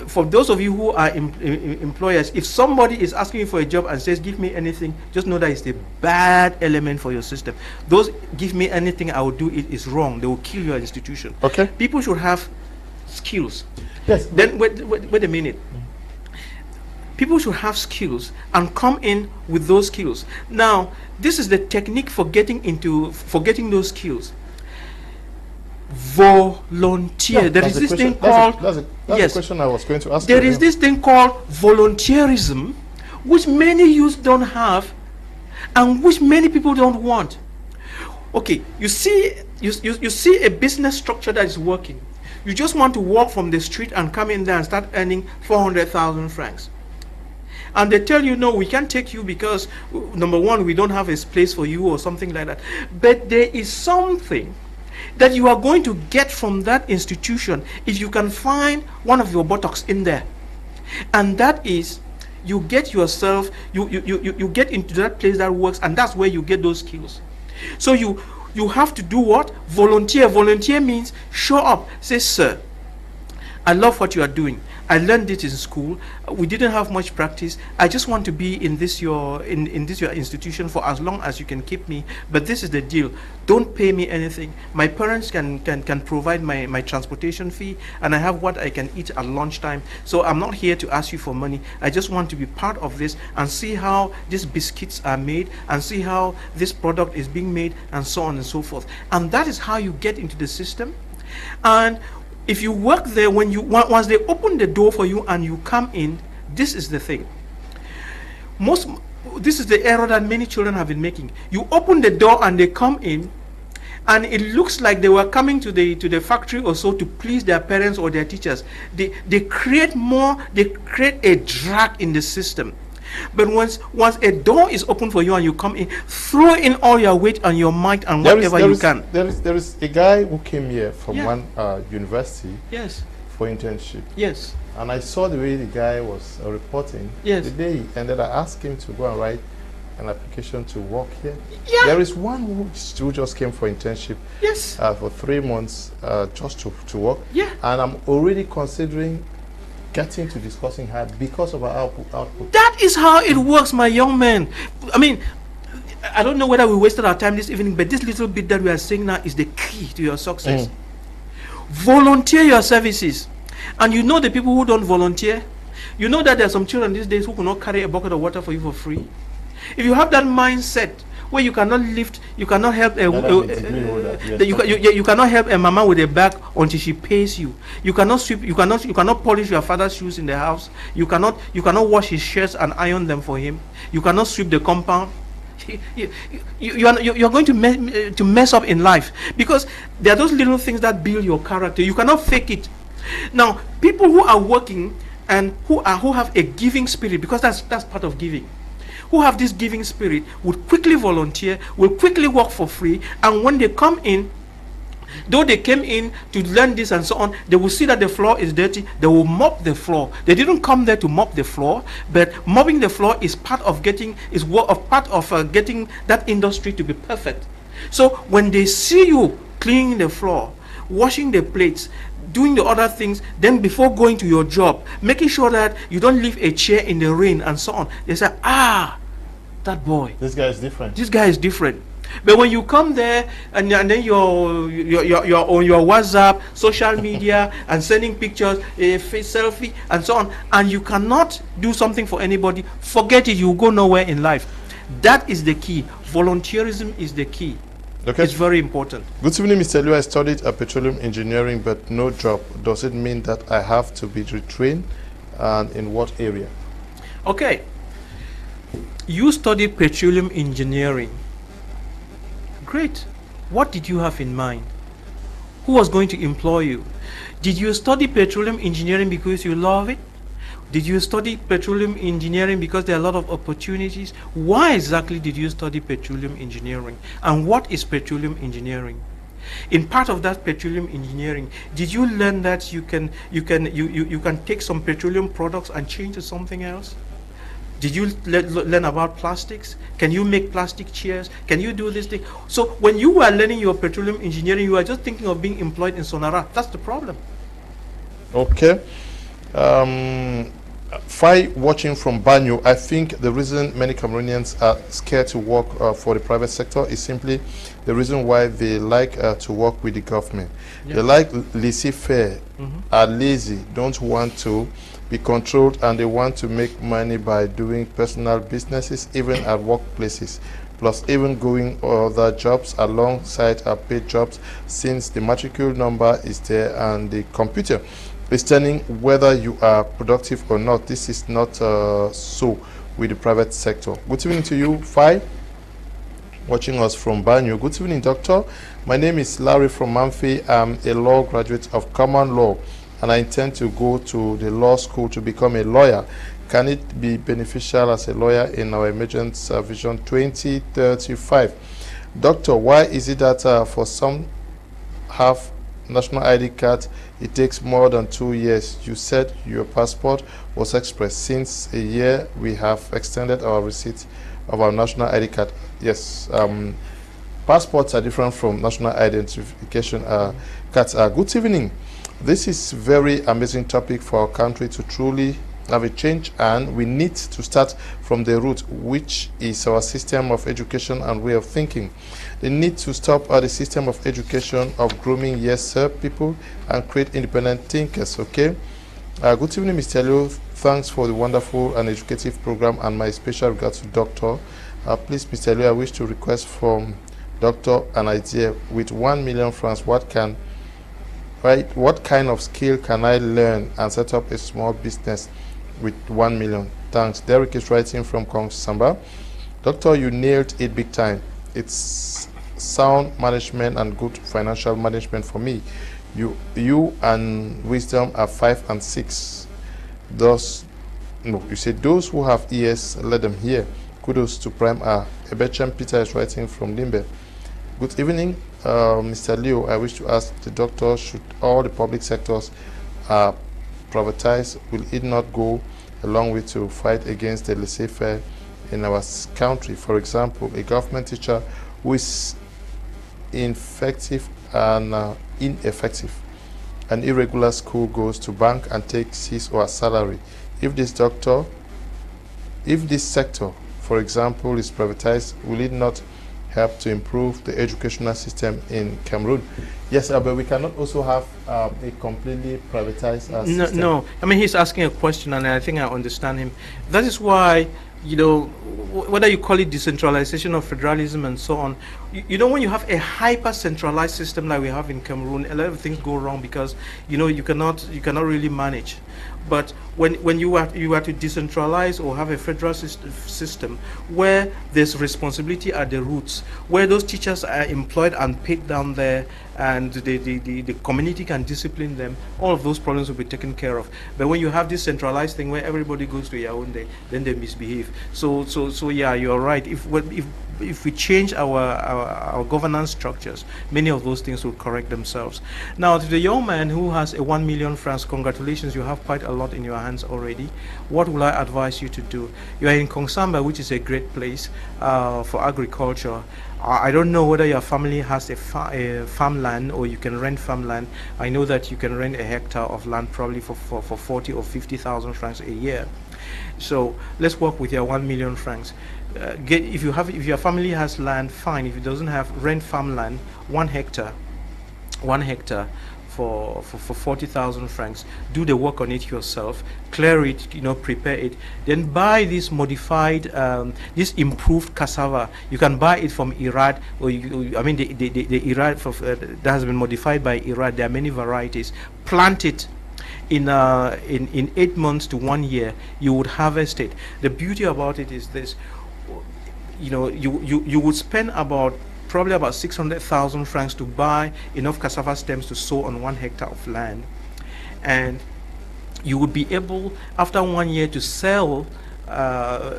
For those of you who are employers, if somebody is asking you for a job and says give me anything, just know that it's a bad element for your system. Those give me anything, I will do it is wrong. They will kill your institution. Okay. People should have skills. Yes. Then wait a minute. People should have skills and come in with those skills. Now, this is the technique for getting those skills. Volunteer. There is this thing called, that's the question I was going to ask. There is this thing called volunteerism, which many youth don't have and which many people don't want. Okay, you see a business structure that is working. You just want to walk from the street and come in there and start earning 400,000 francs. And they tell you, no, we can't take you because, number one, we don't have a place for you or something like that. But there is something that you are going to get from that institution if you can find one of your buttocks in there. And that is, you get yourself, you get into that place that works, and that's where you get those skills. So you have to do what? Volunteer. Volunteer means show up. Say, sir, I love what you are doing. I learned it in school. We didn't have much practice. I just want to be in this your institution for as long as you can keep me. But this is the deal. Don't pay me anything. My parents can provide my transportation fee, and I have what I can eat at lunchtime. So I'm not here to ask you for money. I just want to be part of this and see how these biscuits are made and see how this product is being made and so on and so forth. And that is how you get into the system. And if you work there, once they open the door for you and you come in, this is the thing. This is the error that many children have been making. You open the door and they come in, and it looks like they were coming to the factory or so to please their parents or their teachers. They create a drag in the system. But once a door is open for you and you come in, throw in all your weight and your might and whatever you can. There is a guy who came here from one university. Yes. For internship. Yes. And I saw the way the guy was reporting. Yes. The day he ended, I asked him to go and write an application to work here. Yeah. There is one who just came for internship. Yes. For 3 months just to work. Yeah. And I'm already considering getting to discussing her because of her output. That is how it works, my young man. I mean, I don't know whether we wasted our time this evening, but this little bit that we are saying now is the key to your success. Volunteer your services. And you know the people who don't volunteer, you know that there are some children these days who cannot carry a bucket of water for you for free. If you have that mindset where you cannot lift, you cannot help you cannot help a mama with a bag until she pays you. You cannot sweep, you cannot polish your father's shoes in the house. You cannot wash his shirts and iron them for him. You cannot sweep the compound. You're going to mess up in life, because there are those little things that build your character. You cannot fake it. Now, people who are working and who have a giving spirit, because that's part of giving, who have this giving spirit, would quickly volunteer, will quickly work for free, and when they come in, though they came in to learn this and so on, they will see that the floor is dirty, they will mop the floor. They didn't come there to mop the floor, but mopping the floor is part of getting getting that industry to be perfect. So when they see you cleaning the floor, washing the plates, doing the other things, then before going to your job, making sure that you don't leave a chair in the rain and so on, they say, that boy, this guy is different. This guy is different. But when you come there and then you're on your WhatsApp, social media, and sending pictures, a face selfie, and so on, and you cannot do something for anybody, forget it. You will go nowhere in life. That is the key. Volunteerism is the key. Okay. It's very important. Good evening, Mr. Liu. I studied petroleum engineering, but no job. Does it mean that I have to be retrained, and in what area? Okay. You studied petroleum engineering. Great. What did you have in mind? Who was going to employ you? Did you study petroleum engineering because you love it? Did you study petroleum engineering because there are a lot of opportunities? Why exactly did you study petroleum engineering? And what is petroleum engineering? In part of that petroleum engineering, did you learn that you can take some petroleum products and change to something else? Did you learn about plastics? Can you make plastic chairs? Can you do this thing? So when you were learning your petroleum engineering, you were just thinking of being employed in Sonara. That's the problem. Okay. Fai watching from Banyo, I think the reason many Cameroonians are scared to work for the private sector is simply the reason why they like to work with the government. Yeah. They like laissez-faire, are lazy, don't want to be controlled, and they want to make money by doing personal businesses, even at workplaces, plus even going other jobs alongside paid jobs, since the matricule number is there and the computer is telling whether you are productive or not. This is not so with the private sector. Good evening to you, Fai, watching us from Banyo. Good evening, doctor. My name is Larry from Mamfi. I'm a law graduate of common law, and I intend to go to the law school to become a lawyer. Can it be beneficial as a lawyer in our emergency vision 2035? Doctor, why is it that for some have national ID card, it takes more than 2 years? You said your passport was express. Since a year, we have extended our receipt of our national ID card. Yes, passports are different from national identification cards. Good evening. This is very amazing topic for our country to truly have a change, and we need to start from the root, which is our system of education and way of thinking. They need to stop the system of education of grooming yes sir people and create independent thinkers. Okay. Good evening, Mr. Leo. Thanks for the wonderful and educative program, and my special regards to Doctor. Please, Mr. Leo, I wish to request from Doctor an idea. With 1 million francs, what kind of skill can I learn and set up a small business with 1 million? Thanks. Derek is writing from Kong Samba. Doctor, you nailed it big time. It's sound management and good financial management for me. You and wisdom are 5 and 6. Thus, no, you say those who have ears, let them hear. Kudos to Prime R. Ebechem Peter is writing from Limbe. Good evening, Mr. Leo. I wish to ask the doctor, should all the public sectors privatize? Will it not go a long way to fight against the laissez-faire in our country? For example, a government teacher who is ineffective, an irregular school goes to bank and takes his or her salary. If this sector, for example, is privatized, will it not help to improve the educational system in Cameroon? Yes, but we cannot also have a completely privatized system. No, I mean, he's asking a question, and I think I understand him. That is why, you know, whether you call it decentralization or federalism and so on, you know, when you have a hyper-centralized system like we have in Cameroon, a lot of things go wrong because, you know, you cannot really manage. But when you are to decentralize or have a federal system where there's responsibility at the roots, where those teachers are employed and paid down there, and the community can discipline them, all of those problems will be taken care of. But when you have this centralized thing where everybody goes to Yaoundé, then they misbehave. So yeah, you're right. If we change our governance structures, many of those things will correct themselves. Now, to the young man who has a 1 million francs, congratulations, you have quite a lot in your hands already. What will I advise you to do? You are in Kongsamba, which is a great place for agriculture. I don't know whether your family has a farmland or you can rent farmland. I know that you can rent a hectare of land probably for 40 or 50,000 francs a year. So let's work with your 1 million francs. If your family has land, fine. If it doesn't have, rent farmland, 1 hectare for 40,000 francs. Do the work on it yourself, clear it, you know, prepare it, then buy this modified, this improved cassava. You can buy it from Irad, or the Irad that has been modified by Irad. There are many varieties. Plant it. In 8 months to 1 year, you would harvest it. The beauty about it is this: you know, you would spend probably about 600,000 francs to buy enough cassava stems to sow on 1 hectare of land, and you would be able, after 1 year, to sell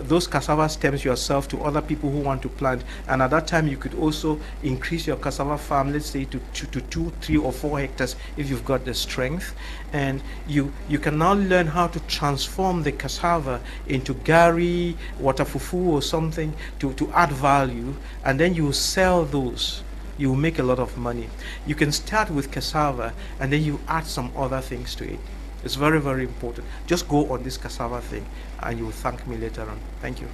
those cassava stems yourself to other people who want to plant. And at that time, you could also increase your cassava farm, let's say to 2, 3, or 4 hectares if you've got the strength. And you can now learn how to transform the cassava into gari, water fufu or something to add value, and then you sell those. You will make a lot of money. You can start with cassava and then you add some other things to it. It's very, very important. Just go on this cassava thing and you will thank me later on. Thank you.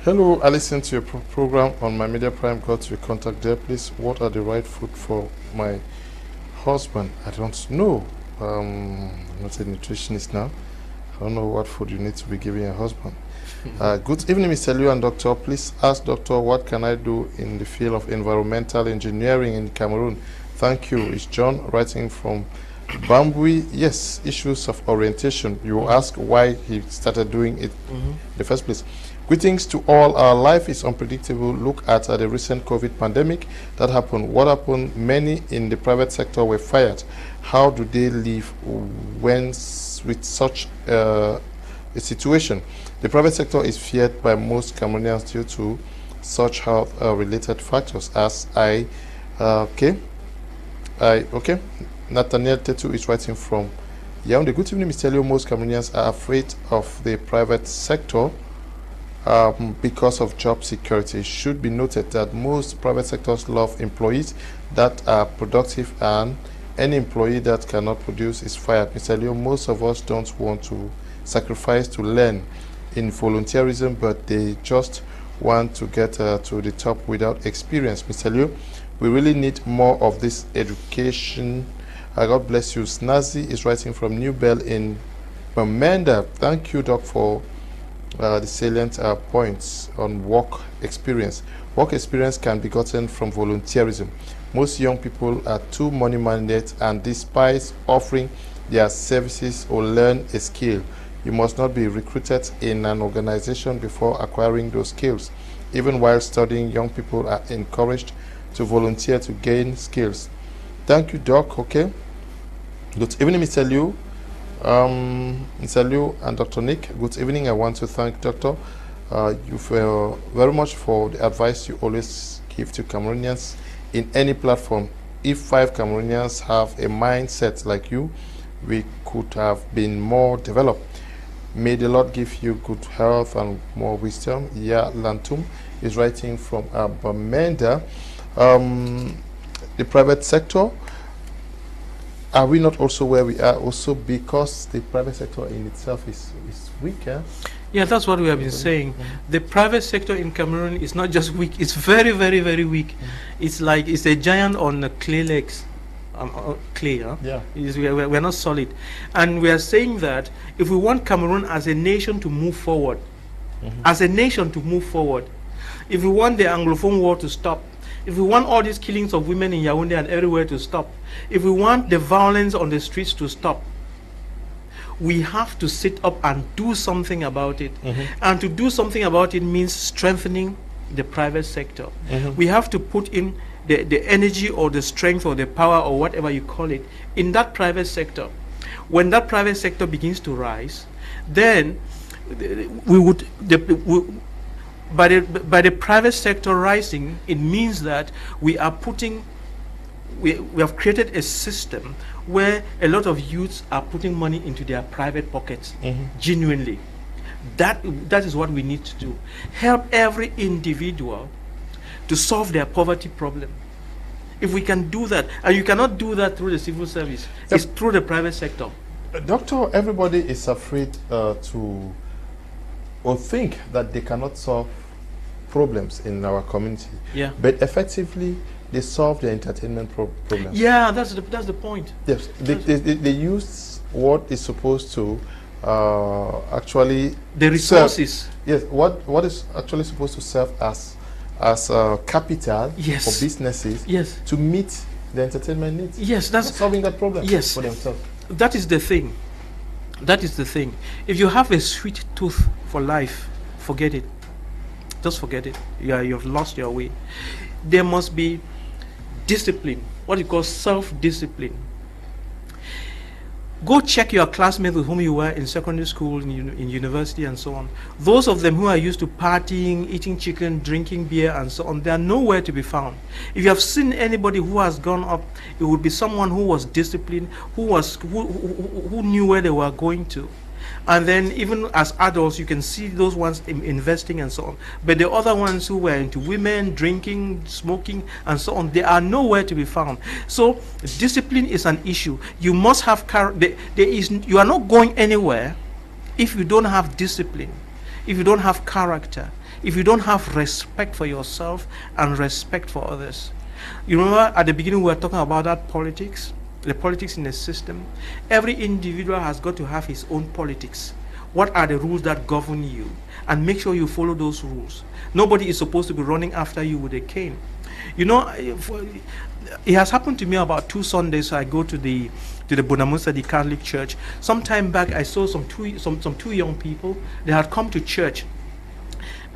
Hello, I listened to your program on my Media Prime. Got your contact there, please. What are the right food for my husband? I don't know. I'm not a nutritionist now. I don't know what food you need to be giving your husband. Good evening, Mr. Liu and Doctor. Please ask Doctor, what can I do in the field of environmental engineering in Cameroon? Thank you. It's John writing from Bambui. Yes, issues of orientation. You ask why he started doing it in the first place. Greetings to all. Our life is unpredictable. Look at the recent COVID pandemic that happened. What happened? Many in the private sector were fired. How do they live when with such a situation? The private sector is feared by most Cameroonians due to such health related factors as okay. Nathaniel Tetu is writing from Yaoundé. Good evening, Mr. Leo. Most Cameroonians are afraid of the private sector because of job security. It should be noted that most private sectors love employees that are productive, and any employee that cannot produce is fired. Mr. Leo, most of us don't want to sacrifice to learn in volunteerism, but they just want to get to the top without experience. Mr. Leo, we really need more of this education. God bless you. Snazzy is writing from New Bell in Bamenda. Thank you, Doc, for the salient points on work experience. Work experience can be gotten from volunteerism. Most young people are too money-minded and despise offering their services or learn a skill. You must not be recruited in an organization before acquiring those skills. Even while studying, young people are encouraged to volunteer to gain skills. Thank you, Doc. Okay. Good evening, Mr. Liu. Mr. Liu and Dr. Nick. Good evening. I want to thank Doctor you very much for the advice you always give to Cameroonians in any platform. If 5 Cameroonians have a mindset like you, we could have been more developed. May the Lord give you good health and more wisdom. Ya Lantum is writing from Bamenda. The private sector, are we not also where we are also because the private sector in itself is weaker? Yeah, that's what we have been saying. The private sector in Cameroon is not just weak, it's very, very, very weak. It's like it's a giant on clay legs. Clay, huh? Yeah. We're not solid. And we are saying that if we want Cameroon as a nation to move forward, as a nation to move forward, if we want the Anglophone war to stop, if we want all these killings of women in Yaoundé and everywhere to stop, if we want the violence on the streets to stop, we have to sit up and do something about it. And to do something about it means strengthening the private sector. We have to put in the energy or the strength or the power or whatever you call it in that private sector. When that private sector begins to rise, then we would by the private sector rising, it means that we are putting we have created a system where a lot of youths are putting money into their private pockets genuinely. That is what we need to do. Help every individual to solve their poverty problem. If we can do that, and you cannot do that through the civil service, it's through the private sector. Doctor, everybody is afraid to or think that they cannot solve problems in our community. Yeah. But effectively, they solve the entertainment problems. Yeah, that's the point. Yes, they use what is supposed to actually the resources. Serve, yes, what is actually supposed to serve as capital for businesses. Yes. To meet the entertainment needs. Yes, that's solving that problem. Yes. For themselves. That is the thing. That is the thing. If you have a sweet tooth for life, forget it. Just forget it. Yeah, you've lost your way. There must be discipline, what you call self-discipline. Go check your classmates with whom you were in secondary school, in university, and so on. Those of them who are used to partying, eating chicken, drinking beer, and so on, they are nowhere to be found. If you have seen anybody who has gone up, it would be someone who was disciplined, who knew where they were going to. And then even as adults, you can see those ones investing and so on. But the other ones who were into women, drinking, smoking, and so on, they are nowhere to be found. So discipline is an issue. You must have you are not going anywhere if you don't have discipline, if you don't have character, if you don't have respect for yourself and respect for others. You remember at the beginning we were talking about that politics? The politics in the system. Every individual has got to have his own politics. What are the rules that govern you? And make sure you follow those rules. Nobody is supposed to be running after you with a cane. You know, it has happened to me about 2 Sundays. I go to the Bonamusa, the Catholic Church. Some time back, I saw some two young people. They had come to church,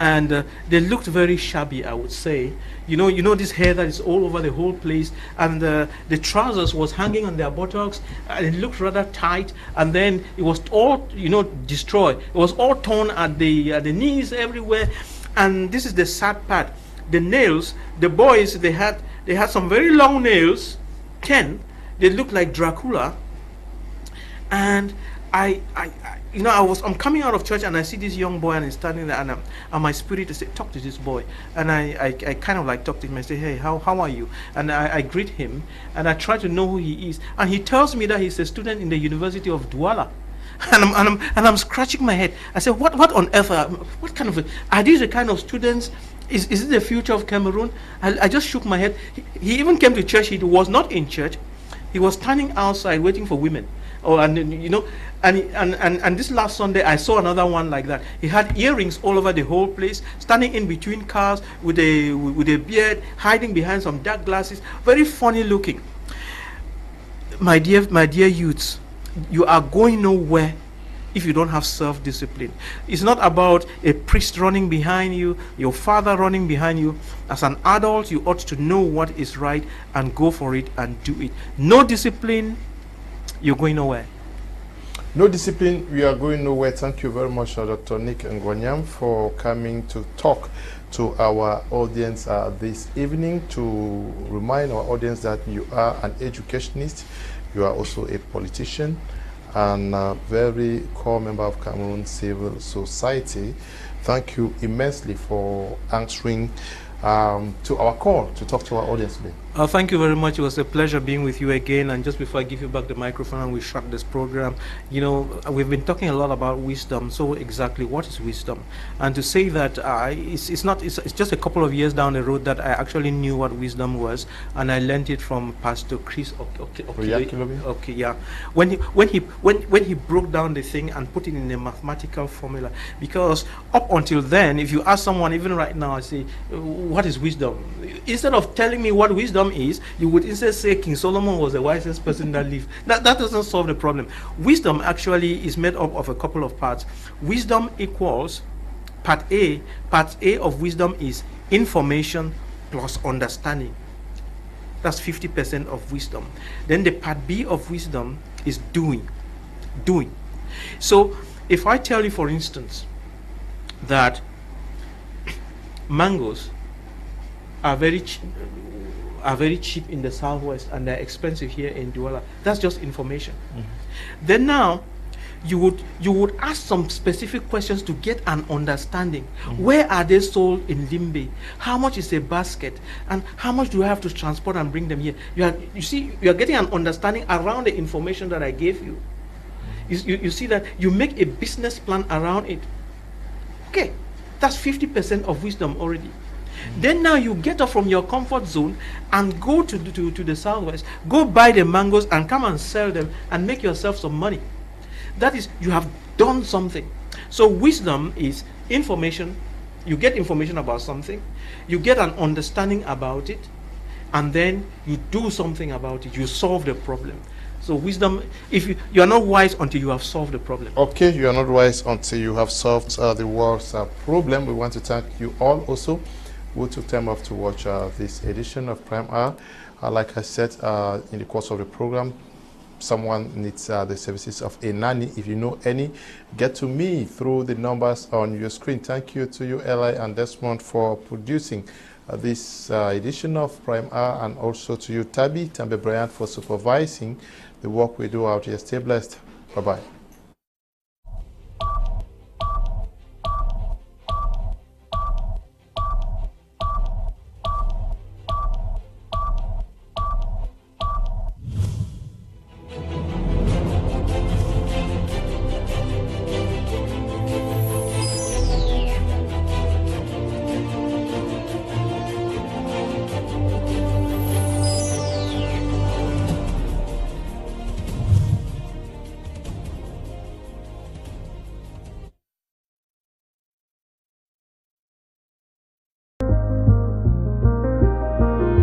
and they looked very shabby, I would say. You know this hair that is all over the whole place, and the trousers was hanging on their buttocks, and it looked rather tight, and then it was all, destroyed. It was all torn at the knees everywhere. And this is the sad part. The nails, the boys, they had some very long nails, 10. They looked like Dracula. And I'm coming out of church and I see this young boy and he's standing there, and my spirit is talk to this boy, and I kind of like talk to him. I say, hey, how are you? And I greet him and I try to know who he is, and he tells me that he's a student in the University of Douala. And I'm scratching my head. I said, what on earth? What kind of are these the kind of students? Is it the future of Cameroon? I just shook my head. He even came to church. He was not in church. He was standing outside waiting for women. And this last Sunday I saw another one like that. He had earrings all over the whole place, standing in between cars with a beard, hiding behind some dark glasses, very funny looking. My dear youths, you are going nowhere if you don't have self-discipline. It's not about a priest running behind you, your father running behind you. As an adult, you ought to know what is right and go for it and do it. No discipline, you're going nowhere. No discipline, we are going nowhere. Thank you very much, Dr. Nick Ngwanyam, for coming to talk to our audience this evening, to remind our audience that you are an educationist, you are also a politician, and a very core member of Cameroon civil society. Thank you immensely for answering to our call to talk to our audience today. Thank you very much. It was a pleasure being with you again. And just before I give you back the microphone and we shut this program, we've been talking a lot about wisdom. So exactly what is wisdom? And to say that it's just a couple of years down the road that I actually knew what wisdom was, and I learned it from Pastor Chris. Okay, yeah. When he broke down the thing and put it in a mathematical formula, because up until then, if you ask someone, even right now, I say, what is wisdom? Instead of telling me what wisdom is, you would instead say King Solomon was the wisest person that lived. That doesn't solve the problem. Wisdom actually is made up of a couple of parts. Wisdom equals part A of wisdom is information plus understanding. That's 50% of wisdom. Then the part B of wisdom is doing. So if I tell you, for instance, that mangoes are very cheap in the southwest and they're expensive here in Douala, that's just information. Then now you would ask some specific questions to get an understanding. Where are they sold in Limbe? How much is a basket? And how much do I have to transport and bring them here? You are getting an understanding around the information that I gave you. You see that you make a business plan around it. Okay, that's 50% of wisdom already. Then now you get up from your comfort zone and go to the southwest, go buy the mangoes and come and sell them and make yourself some money. That is, you have done something. So wisdom is information. You get information about something, you get an understanding about it, and then you do something about it. You solve the problem. So wisdom, if you are not wise until you have solved the problem. Okay, you are not wise until you have solved the world's problem. We want to thank you all also who took time off to watch this edition of Prime Hour. Like I said in the course of the program, someone needs the services of a nanny, if you know any, get to me through the numbers on your screen. Thank you to you, Eli and Desmond, for producing this edition of Prime Hour, and also to you, Tambe Bryant, for supervising the work we do out here. Stay blessed. Bye-bye.